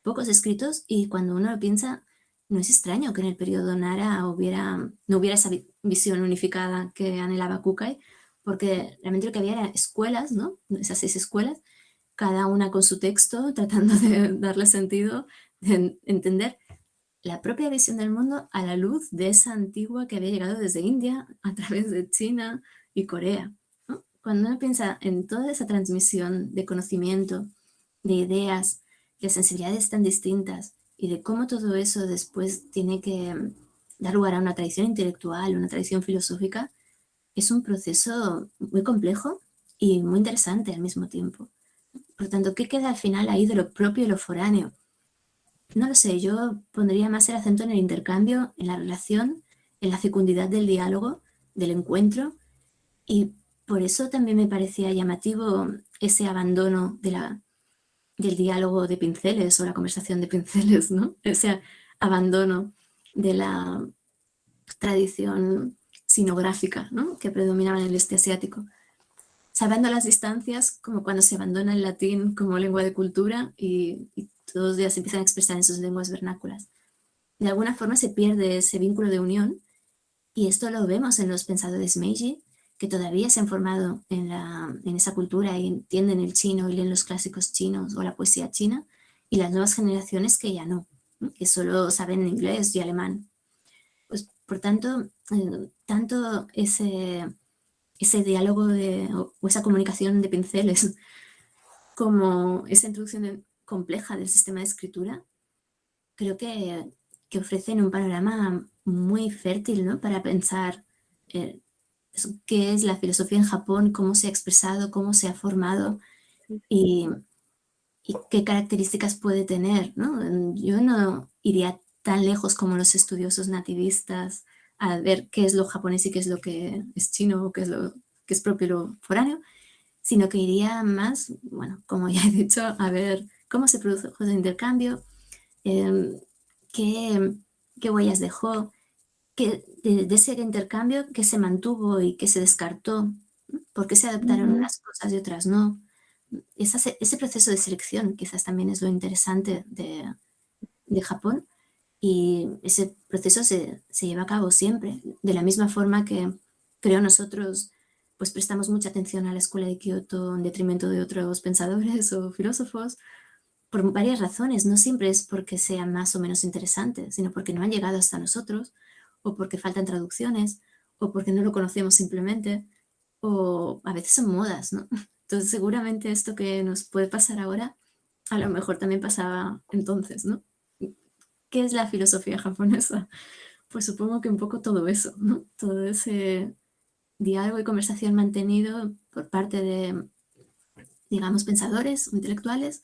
pocos escritos y cuando uno lo piensa, no es extraño que en el periodo Nara no hubiera esa visión unificada que anhelaba Kukai, porque realmente lo que había eran escuelas, ¿no? Esas 6 escuelas, cada una con su texto, tratando de darle sentido, de entender la propia visión del mundo a la luz de esa antigua que había llegado desde India a través de China y Corea, ¿no? Cuando uno piensa en toda esa transmisión de conocimiento, de ideas, de sensibilidades tan distintas y de cómo todo eso después tiene que dar lugar a una tradición intelectual, una tradición filosófica, es un proceso muy complejo y muy interesante al mismo tiempo. Por lo tanto, ¿qué queda al final ahí de lo propio y lo foráneo? No lo sé, yo pondría más el acento en el intercambio, en la relación, en la fecundidad del diálogo, del encuentro, y por eso también me parecía llamativo ese abandono del diálogo de pinceles o la conversación de pinceles, ¿no? Ese abandono de la tradición sinográfica, ¿no? Que predominaba en el este asiático. Salvando las distancias, como cuando se abandona el latín como lengua de cultura y todos ya se empiezan a expresar en sus lenguas vernáculas. De alguna forma se pierde ese vínculo de unión y esto lo vemos en los pensadores Meiji, que todavía se han formado en esa cultura y entienden el chino y leen los clásicos chinos o la poesía china, y las nuevas generaciones que ya no, que solo saben inglés y alemán. Pues, por tanto, tanto ese diálogo o esa comunicación de pinceles como esa introducción compleja del sistema de escritura, creo que ofrecen un panorama muy fértil, ¿no? Para pensar qué es la filosofía en Japón, cómo se ha expresado, cómo se ha formado y, y qué características puede tener, ¿no? Yo no iría tan lejos como los estudiosos nativistas a ver qué es lo japonés y qué es lo que es chino o qué es lo que es propio y lo foráneo, sino que iría más, bueno, como ya he dicho, a ver cómo se produjo el intercambio, eh, qué, qué huellas dejó, de ese intercambio que se mantuvo y que se descartó, por qué se adaptaron unas cosas y otras no. Ese proceso de selección quizás también es lo interesante de Japón y ese proceso se lleva a cabo siempre, de la misma forma que creo nosotros pues prestamos mucha atención a la escuela de Kioto en detrimento de otros pensadores o filósofos, por varias razones. No siempre es porque sea más o menos interesante, sino porque no han llegado hasta nosotros, o porque faltan traducciones, o porque no lo conocemos simplemente, o a veces son modas, ¿no? Entonces seguramente esto que nos puede pasar ahora, a lo mejor también pasaba entonces, ¿no? ¿Qué es la filosofía japonesa? Pues supongo que un poco todo eso, ¿no? Todo ese diálogo y conversación mantenido por parte de, digamos, pensadores o intelectuales,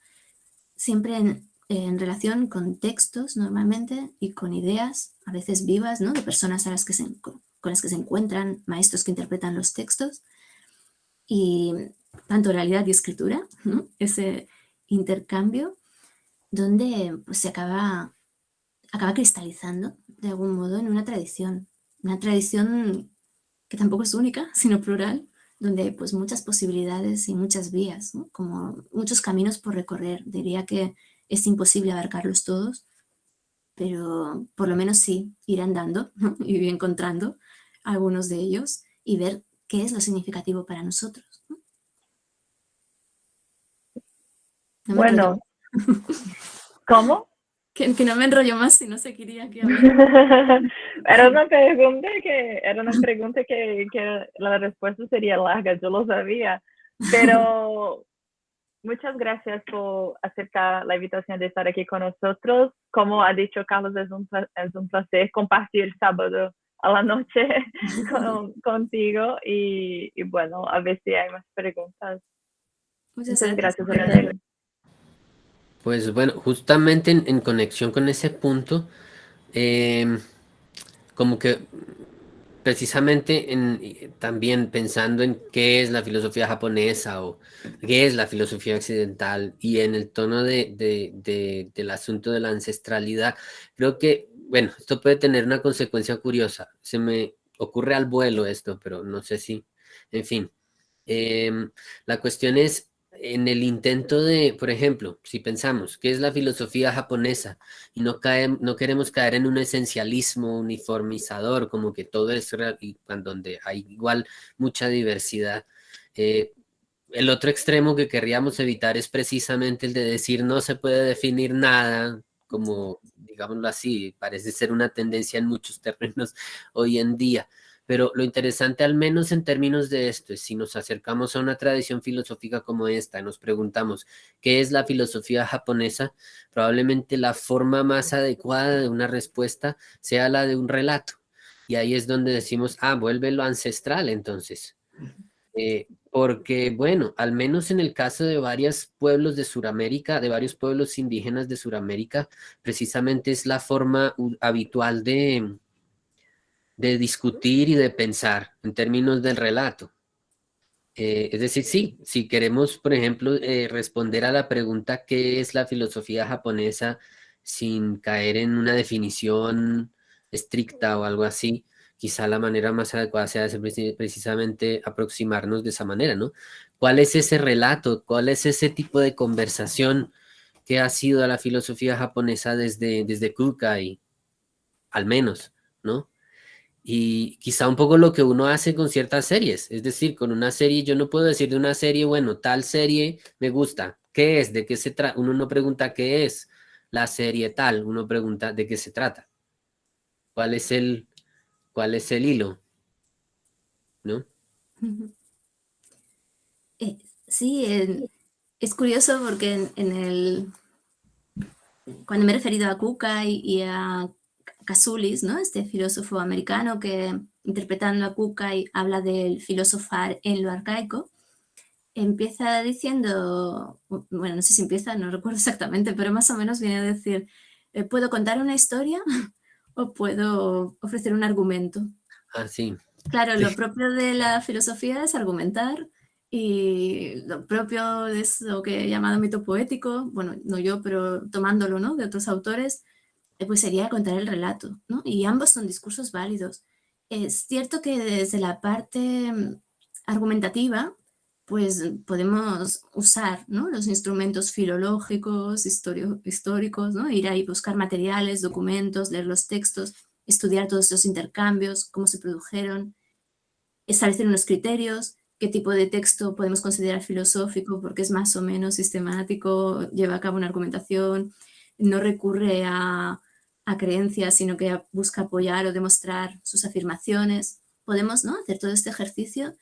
siempre en relación con textos normalmente y con ideas, a veces vivas, ¿no? De personas a las que con las que se encuentran, maestros que interpretan los textos, y tanto oralidad y escritura, ¿no? Ese intercambio donde pues, se acaba cristalizando de algún modo en una tradición que tampoco es única, sino plural, donde hay pues muchas posibilidades y muchas vías, ¿no? Como muchos caminos por recorrer. Diría que es imposible abarcarlos todos, pero por lo menos sí ir andando, ¿no? Y ir encontrando algunos de ellos y ver qué es lo significativo para nosotros, ¿no? No me enrollo. Bueno, ¿cómo? Que no me enrollo más, si no seguiría aquí hablando. Era una pregunta que la respuesta sería larga, yo lo sabía, pero muchas gracias por aceptar la invitación de estar aquí con nosotros. Como ha dicho Carlos, es un placer compartir el sábado a la noche contigo y bueno, a ver si hay más preguntas. Muchas Muchas gracias. gracias, Adele. Pues bueno, justamente en conexión con ese punto, como que precisamente también pensando en qué es la filosofía japonesa o qué es la filosofía occidental y en el tono del asunto de la ancestralidad, creo que, bueno, esto puede tener una consecuencia curiosa. Se me ocurre al vuelo esto, pero no sé si, en fin. La cuestión es en el intento de, por ejemplo, si pensamos qué es la filosofía japonesa y no queremos caer en un esencialismo uniformizador, como que todo es real, y donde hay igual mucha diversidad. eh, el otro extremo que querríamos evitar es precisamente el de decir no se puede definir nada, como digámoslo así, parece ser una tendencia en muchos terrenos hoy en día. Pero lo interesante, al menos en términos de esto, es si nos acercamos a una tradición filosófica como esta, nos preguntamos qué es la filosofía japonesa, probablemente la forma más adecuada de una respuesta sea la de un relato. Y ahí es donde decimos, ah, vuelve lo ancestral entonces. Porque, bueno, al menos en el caso de varios pueblos de Sudamérica, de varios pueblos indígenas de Sudamérica, precisamente es la forma habitual de discutir y de pensar en términos del relato. Es decir, sí, si queremos, por ejemplo, responder a la pregunta ¿qué es la filosofía japonesa? Sin caer en una definición estricta o algo así, quizá la manera más adecuada sea precisamente aproximarnos de esa manera, ¿no? ¿Cuál es ese relato? ¿Cuál es ese tipo de conversación que ha sido la filosofía japonesa desde Kukai, al menos, ¿no? Y quizá un poco lo que uno hace con ciertas series, es decir, con una serie yo no puedo decir de una serie, bueno, tal serie me gusta, ¿qué es? ¿De qué se trata? Uno no pregunta qué es la serie tal, uno pregunta de qué se trata, cuál es cuál es el hilo, ¿no? Sí, es curioso porque cuando me he referido a Kuka y a Kasulis, ¿no? Este filósofo americano que interpretando a Kukai habla del filosofar en lo arcaico, empieza diciendo, bueno, no sé si empieza, no recuerdo exactamente, pero más o menos viene a decir, ¿puedo contar una historia o puedo ofrecer un argumento? Ah, sí. Claro, Sí. lo propio de la filosofía es argumentar y lo propio es lo que he llamado mito poético, bueno, no yo, pero tomándolo, ¿no? De otros autores, pues sería contar el relato, ¿no? Y ambos son discursos válidos. Es cierto que desde la parte argumentativa, pues podemos usar, ¿no? Los instrumentos filológicos, históricos, ¿no? Ir ahí, buscar materiales, documentos, leer los textos, estudiar todos esos intercambios, cómo se produjeron, establecer unos criterios, qué tipo de texto podemos considerar filosófico porque es más o menos sistemático, lleva a cabo una argumentación, no recurre a creencias, sino que busca apoyar o demostrar sus afirmaciones. Podemos, ¿no? Hacer todo este ejercicio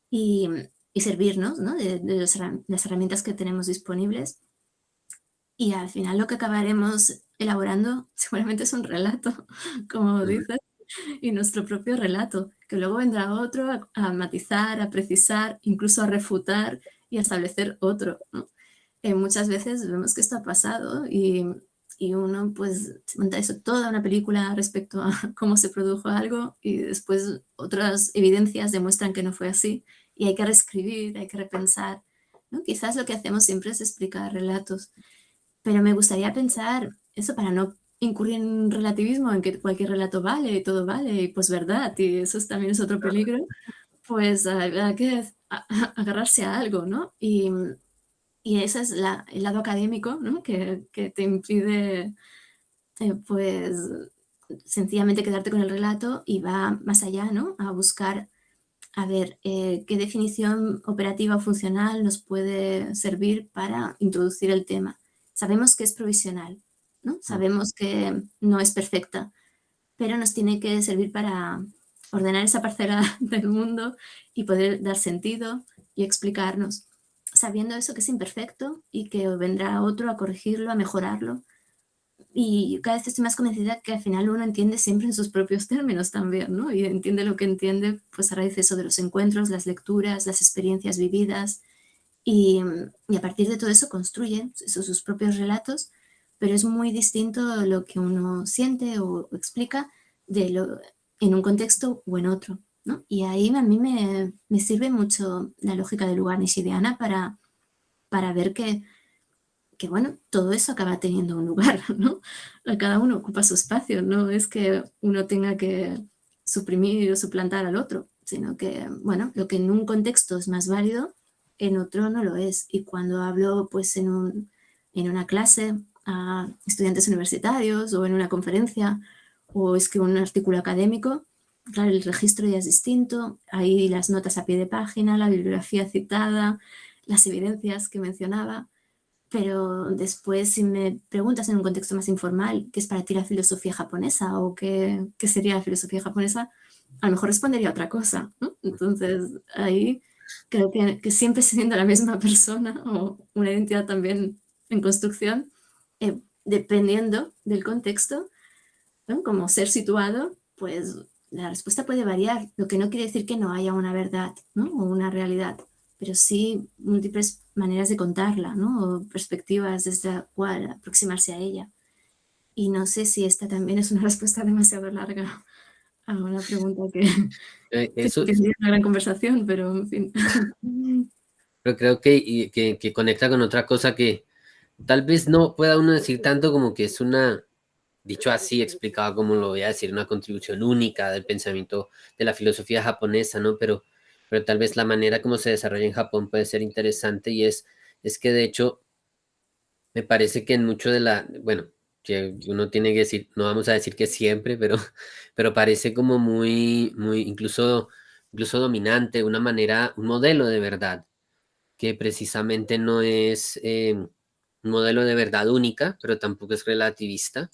y, y servirnos, ¿no? de las herramientas que tenemos disponibles. Y al final lo que acabaremos elaborando seguramente es un relato, como dices, y nuestro propio relato, que luego vendrá otro a matizar, a precisar, incluso a refutar y a establecer otro, ¿no? Muchas veces vemos que esto ha pasado y uno pues se monta eso, toda una película respecto a cómo se produjo algo y después otras evidencias demuestran que no fue así y hay que reescribir, hay que repensar, ¿no? Quizás lo que hacemos siempre es explicar relatos, pero me gustaría pensar eso para no incurrir en un relativismo en que cualquier relato vale y todo vale y pues verdad, y eso también es otro peligro, pues hay que agarrarse a algo, ¿no? Y ese es el lado académico, ¿no? Que te impide, pues, sencillamente quedarte con el relato y va más allá, ¿no? A buscar, a ver, qué definición operativa o funcional nos puede servir para introducir el tema. Sabemos que es provisional, ¿no? Sabemos que no es perfecta, pero nos tiene que servir para ordenar esa parcela del mundo y poder dar sentido y explicarnos, sabiendo eso que es imperfecto y que vendrá otro a corregirlo, a mejorarlo. Y cada vez estoy más convencida que al final uno entiende siempre en sus propios términos también, ¿no? Y entiende lo que entiende, pues a raíz de eso de los encuentros, las lecturas, las experiencias vividas Y a partir de todo eso construyen sus propios relatos, pero es muy distinto lo que uno siente o explica en un contexto o en otro, ¿no? Y ahí a mí me sirve mucho la lógica de Lugánish y de Ana para ver que, bueno, todo eso acaba teniendo un lugar, ¿no? Cada uno ocupa su espacio, no es que uno tenga que suprimir o suplantar al otro, sino que, bueno, lo que en un contexto es más válido, en otro no lo es. Y cuando hablo, pues, en una clase a estudiantes universitarios o en una conferencia o escribo un artículo académico, claro, el registro ya es distinto, ahí las notas a pie de página, la bibliografía citada, las evidencias que mencionaba. Pero después, si me preguntas en un contexto más informal, ¿qué es para ti la filosofía japonesa? ¿O qué sería la filosofía japonesa? A lo mejor respondería otra cosa, ¿no? Entonces, ahí creo que siempre siendo la misma persona o una identidad también en construcción, dependiendo del contexto, ¿no? Como ser situado, pues la respuesta puede variar, lo que no quiere decir que no haya una verdad, ¿no? O una realidad, pero sí múltiples maneras de contarla, ¿no? O perspectivas desde la cual aproximarse a ella. Y no sé si esta también es una respuesta demasiado larga a una pregunta que Eso, tendría una gran conversación, pero en fin. pero creo que conecta con otra cosa que tal vez no pueda uno decir tanto como que es una, dicho así, explicado como lo voy a decir, una contribución única del pensamiento de la filosofía japonesa, ¿no? Pero tal vez la manera como se desarrolla en Japón puede ser interesante y es que de hecho me parece que en mucho de la, bueno, que uno tiene que decir, no vamos a decir que siempre, pero parece como muy, incluso dominante, una manera, un modelo de verdad, que precisamente no es un modelo de verdad única, pero tampoco es relativista,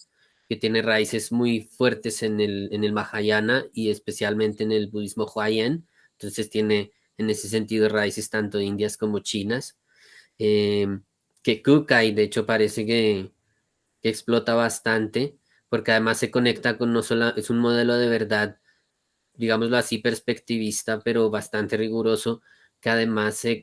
que tiene raíces muy fuertes en el Mahayana y especialmente en el budismo Huayan, entonces tiene en ese sentido raíces tanto indias como chinas eh, que Kukai, de hecho, parece que explota bastante, porque además se conecta con no solo, es un modelo de verdad, digámoslo así, perspectivista, pero bastante riguroso, que además se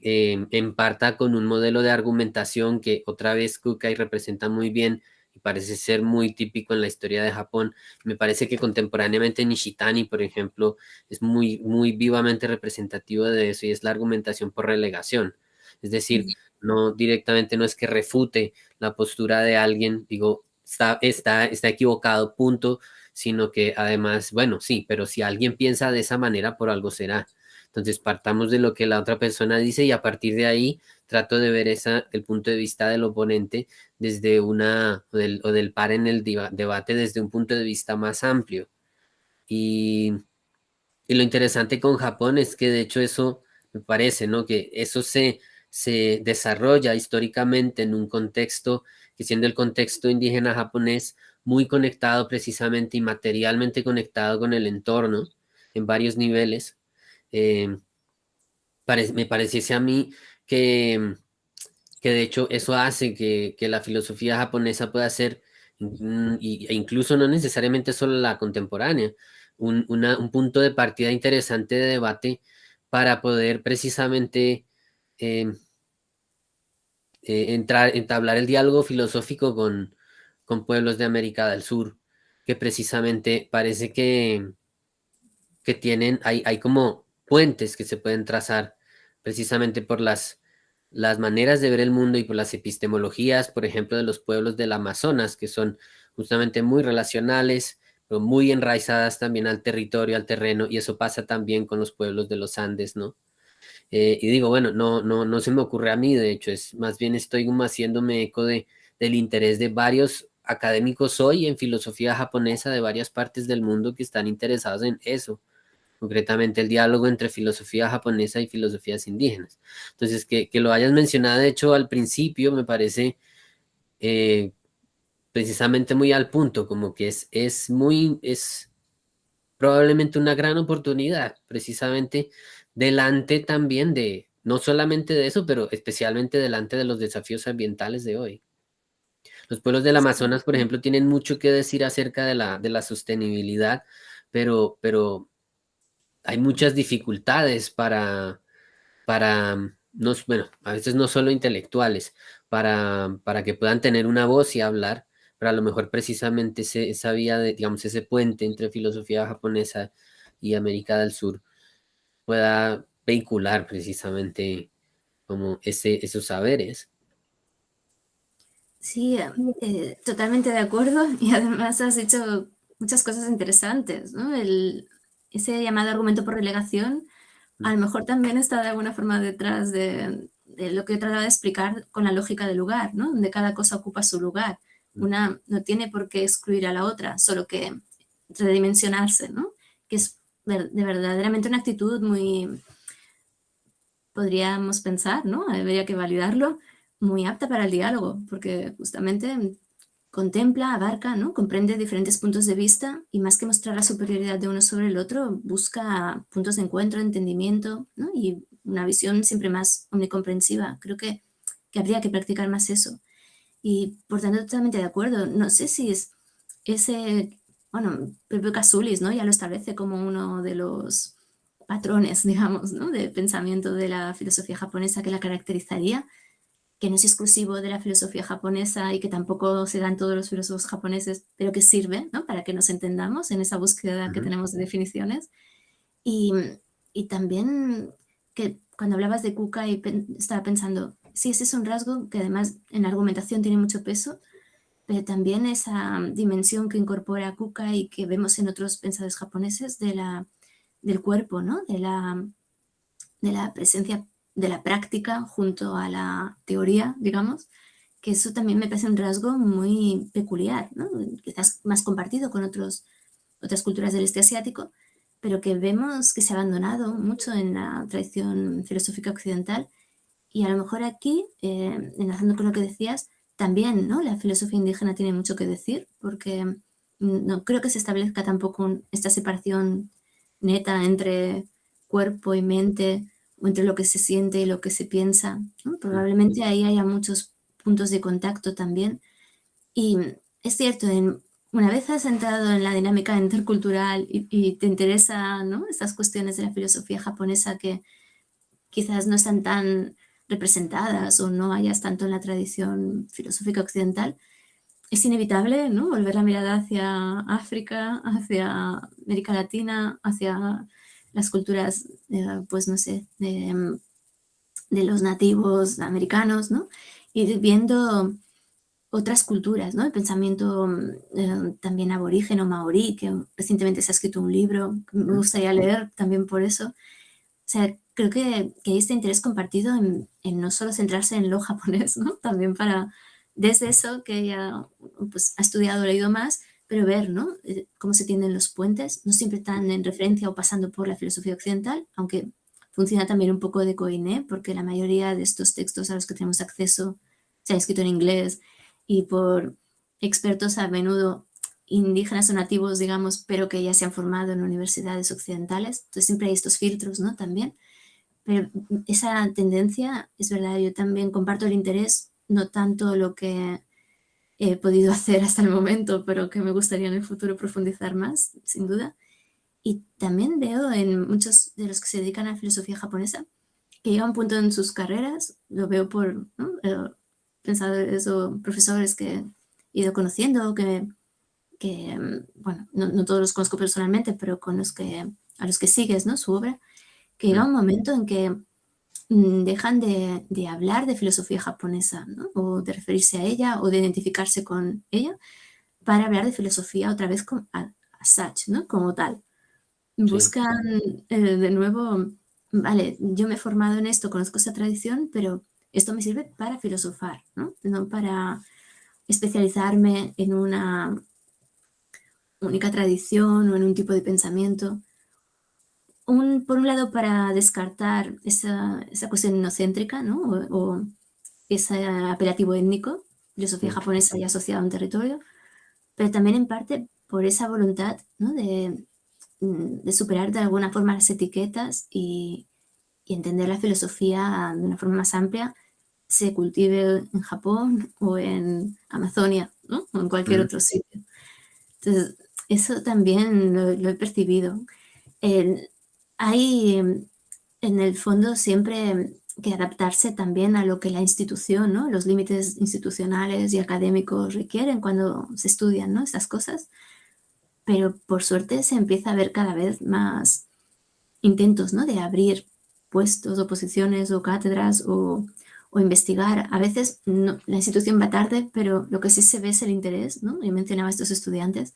emparta con un modelo de argumentación que otra vez Kukai representa muy bien y parece ser muy típico en la historia de Japón. Me parece que contemporáneamente Nishitani, por ejemplo, es muy vivamente representativo de eso y es la argumentación por relegación. Es decir, no directamente no es que refute la postura de alguien, digo, está equivocado, punto, sino que además, bueno, sí, pero si alguien piensa de esa manera, por algo será. Entonces, partamos de lo que la otra persona dice y a partir de ahí trato de ver el punto de vista del oponente desde o del par en el debate desde un punto de vista más amplio. Y, y lo interesante con Japón es que de hecho eso me parece, ¿no? Que eso se desarrolla históricamente en un contexto que siendo el contexto indígena japonés muy conectado precisamente y materialmente conectado con el entorno en varios niveles, eh, me pareciese a mí que, que de hecho eso hace que la filosofía japonesa pueda ser, e incluso no necesariamente solo la contemporánea, un punto de partida interesante de debate para poder precisamente eh, entablar el diálogo filosófico con pueblos de América del Sur, que precisamente parece que hay como puentes que se pueden trazar precisamente por las maneras de ver el mundo y por las epistemologías, por ejemplo, de los pueblos del Amazonas, que son justamente muy relacionales, pero muy enraizadas también al territorio, al terreno, y eso pasa también con los pueblos de los Andes, ¿no? Y digo, bueno, no se me ocurre a mí, de hecho, es más bien estoy como haciéndome eco del interés de varios académicos hoy en filosofía japonesa de varias partes del mundo que están interesados en eso concretamente el diálogo entre filosofía japonesa y filosofías indígenas. Entonces, que lo hayas mencionado, de hecho, al principio me parece eh, precisamente muy al punto, como que es probablemente una gran oportunidad, precisamente delante también no solamente de eso, pero especialmente delante de los desafíos ambientales de hoy. Los pueblos del Amazonas, por ejemplo, tienen mucho que decir acerca de la sostenibilidad, pero hay muchas dificultades para no, bueno, a veces no solo intelectuales, para que puedan tener una voz y hablar, pero a lo mejor precisamente esa vía de, digamos, ese puente entre filosofía japonesa y América del Sur pueda vehicular precisamente como esos saberes. Sí, totalmente de acuerdo y además has dicho muchas cosas interesantes, ¿no? Ese llamado argumento por relegación a lo mejor también está de alguna forma detrás de lo que he tratado de explicar con la lógica del lugar, ¿no? Donde cada cosa ocupa su lugar. Una no tiene por qué excluir a la otra, solo que redimensionarse, ¿no? Que es de verdaderamente una actitud muy, podríamos pensar, ¿no? Habría que validarlo, muy apta para el diálogo, porque justamente contempla, abarca, ¿no? Comprende diferentes puntos de vista y más que mostrar la superioridad de uno sobre el otro, busca puntos de encuentro, entendimiento, ¿no? Y una visión siempre más omnicomprensiva. Creo que habría que practicar más eso. Y por tanto, totalmente de acuerdo. No sé si es ese, bueno, propio Casulis, ¿no? Ya lo establece como uno de los patrones, digamos, ¿no? De pensamiento de la filosofía japonesa que la caracterizaría, que no es exclusivo de la filosofía japonesa y que tampoco se dan todos los filósofos japoneses, pero que sirve, ¿no? Para que nos entendamos en esa búsqueda que tenemos de definiciones. Y, y también que cuando hablabas de Kukai estaba pensando, sí, ese es un rasgo que además en la argumentación tiene mucho peso, pero también esa dimensión que incorpora Kukai y que vemos en otros pensadores japoneses del cuerpo, ¿no? De la presencia de la práctica junto a la teoría, digamos, que eso también me parece un rasgo muy peculiar, ¿no? Quizás más compartido con otras culturas del este asiático, pero que vemos que se ha abandonado mucho en la tradición filosófica occidental. Y a lo mejor aquí, enlazando con lo que decías, también, ¿no? La filosofía indígena tiene mucho que decir, porque no creo que se establezca tampoco esta separación neta entre cuerpo y mente, o entre lo que se siente y lo que se piensa, ¿no? Probablemente ahí haya muchos puntos de contacto también. Y es cierto, una vez has entrado en la dinámica intercultural y te interesa, ¿no? Estas cuestiones de la filosofía japonesa que quizás no están tan representadas o no hayas tanto en la tradición filosófica occidental, es inevitable, ¿no? Volver la mirada hacia África, hacia América Latina, hacia las culturas, pues no sé, de los nativos americanos, ¿no? Ir viendo otras culturas, ¿no? El pensamiento también aborígeno, maorí, que recientemente se ha escrito un libro, que me gustaría leer también por eso. O sea, creo que hay este interés compartido en no solo centrarse en lo japonés, ¿no? También para, desde eso que ella pues, ha estudiado, leído más, pero ver, ¿no? Cómo se tienden los puentes, no siempre están en referencia o pasando por la filosofía occidental, aunque funciona también un poco de coine, porque la mayoría de estos textos a los que tenemos acceso se han escrito en inglés y por expertos a menudo indígenas o nativos, digamos, pero que ya se han formado en universidades occidentales. Entonces siempre hay estos filtros, ¿no? También. Pero esa tendencia, es verdad, yo también comparto el interés, no tanto lo que he podido hacer hasta el momento, pero que me gustaría en el futuro profundizar más, sin duda. Y también veo en muchos de los que se dedican a la filosofía japonesa que llega un punto en sus carreras, lo veo por, ¿no? Pensadores o profesores que he ido conociendo, bueno, no todos los conozco personalmente, pero con a los que sigues, ¿no? Su obra, que llega un momento en que dejan de hablar de filosofía japonesa, ¿no? O de referirse a ella o de identificarse con ella para hablar de filosofía otra vez as such, ¿no? Como tal. Sí. Buscan de nuevo, vale, yo me he formado en esto, conozco esta tradición, pero esto me sirve para filosofar, ¿no? No para especializarme en una única tradición o en un tipo de pensamiento. Por un lado, para descartar esa cuestión inocéntrica, ¿no? O ese apelativo étnico, filosofía japonesa ya asociada a un territorio, pero también en parte por esa voluntad, ¿no? De superar de alguna forma las etiquetas y entender la filosofía de una forma más amplia, se cultive en Japón o en Amazonia, ¿no? O en cualquier otro sitio. Entonces, eso también lo he percibido. Hay en el fondo siempre que adaptarse también a lo que la institución, ¿no? Los límites institucionales y académicos requieren cuando se estudian, ¿no? Estas cosas. Pero por suerte se empieza a ver cada vez más intentos, ¿no? De abrir puestos o posiciones o cátedras o investigar. A veces no, la institución va tarde, pero lo que sí se ve es el interés, ¿no? Yo mencionaba a estos estudiantes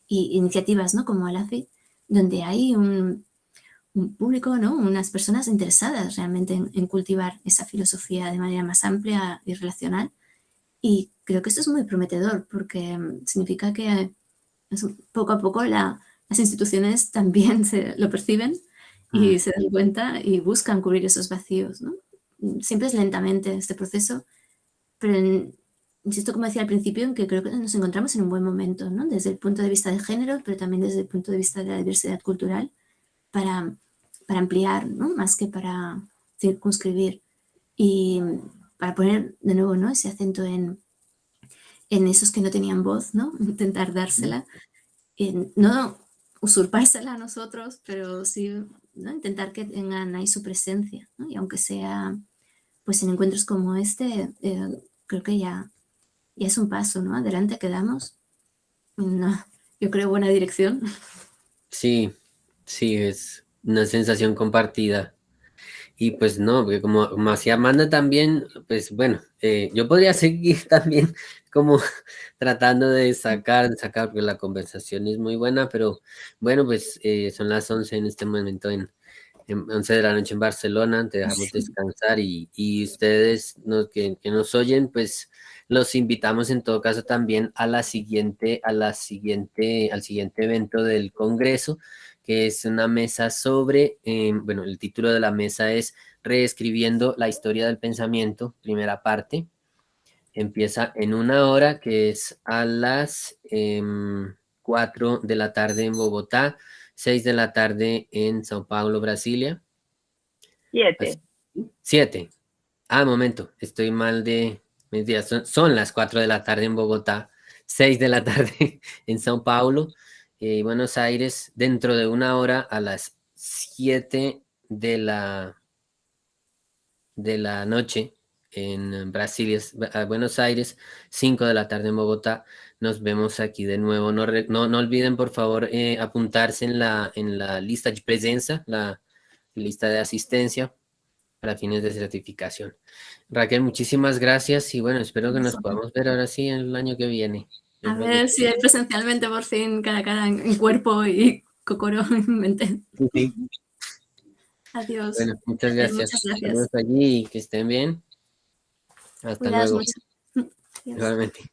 y iniciativas, ¿no? Como Alafi, donde hay un público, ¿no? Unas personas interesadas realmente en cultivar esa filosofía de manera más amplia y relacional. Y creo que esto es muy prometedor porque significa que poco a poco las instituciones también lo perciben y se dan cuenta y buscan cubrir esos vacíos, ¿no? Siempre es lentamente este proceso, pero insisto, como decía al principio, en que creo que nos encontramos en un buen momento, ¿no? Desde el punto de vista de género, pero también desde el punto de vista de la diversidad cultural, para ampliar, ¿no? Más que para circunscribir y para poner de nuevo, ¿no? Ese acento en esos que no tenían voz, ¿no? Intentar dársela, no usurpársela a nosotros, pero sí, ¿no? Intentar que tengan ahí su presencia, ¿no? Y aunque sea pues en encuentros como este, creo que ya es un paso, ¿no? Adelante que damos. No, yo creo buena dirección. Sí, sí, es una sensación compartida. Y pues no, porque como hacía Amanda también, pues bueno, yo podría seguir también como tratando de sacar, porque la conversación es muy buena, pero bueno, pues son las 11 en este momento en 11 de la noche en Barcelona, te dejamos descansar y ustedes que nos oyen, pues los invitamos en todo caso también al siguiente evento del Congreso, que es una mesa sobre, bueno, el título de la mesa es Reescribiendo la historia del pensamiento, primera parte. Empieza en 1 hora, que es a las 4 de la tarde en Bogotá, 6 de la tarde en Sao Paulo, Brasilia. 7. 7. Momento, estoy mal de mis días. Son las 4 de la tarde en Bogotá, 6 de la tarde en Sao Paulo, Buenos Aires, dentro de 1 hora a las 7 de la noche en Brasilia, Buenos Aires, 5 de la tarde en Bogotá. Nos vemos aquí de nuevo. No olviden, por favor, apuntarse en la lista de presencia, la lista de asistencia para fines de certificación. Raquel, muchísimas gracias y bueno, espero que nos podamos ver ahora sí el año que viene. A ver si es presencialmente por fin, cara a cara, en cuerpo y cocoro en mente. Sí. Adiós. Bueno, muchas gracias. Muchas gracias. Saludos allí y que estén bien. Hasta Cuidaos luego. mucho. Adiós. Igualmente.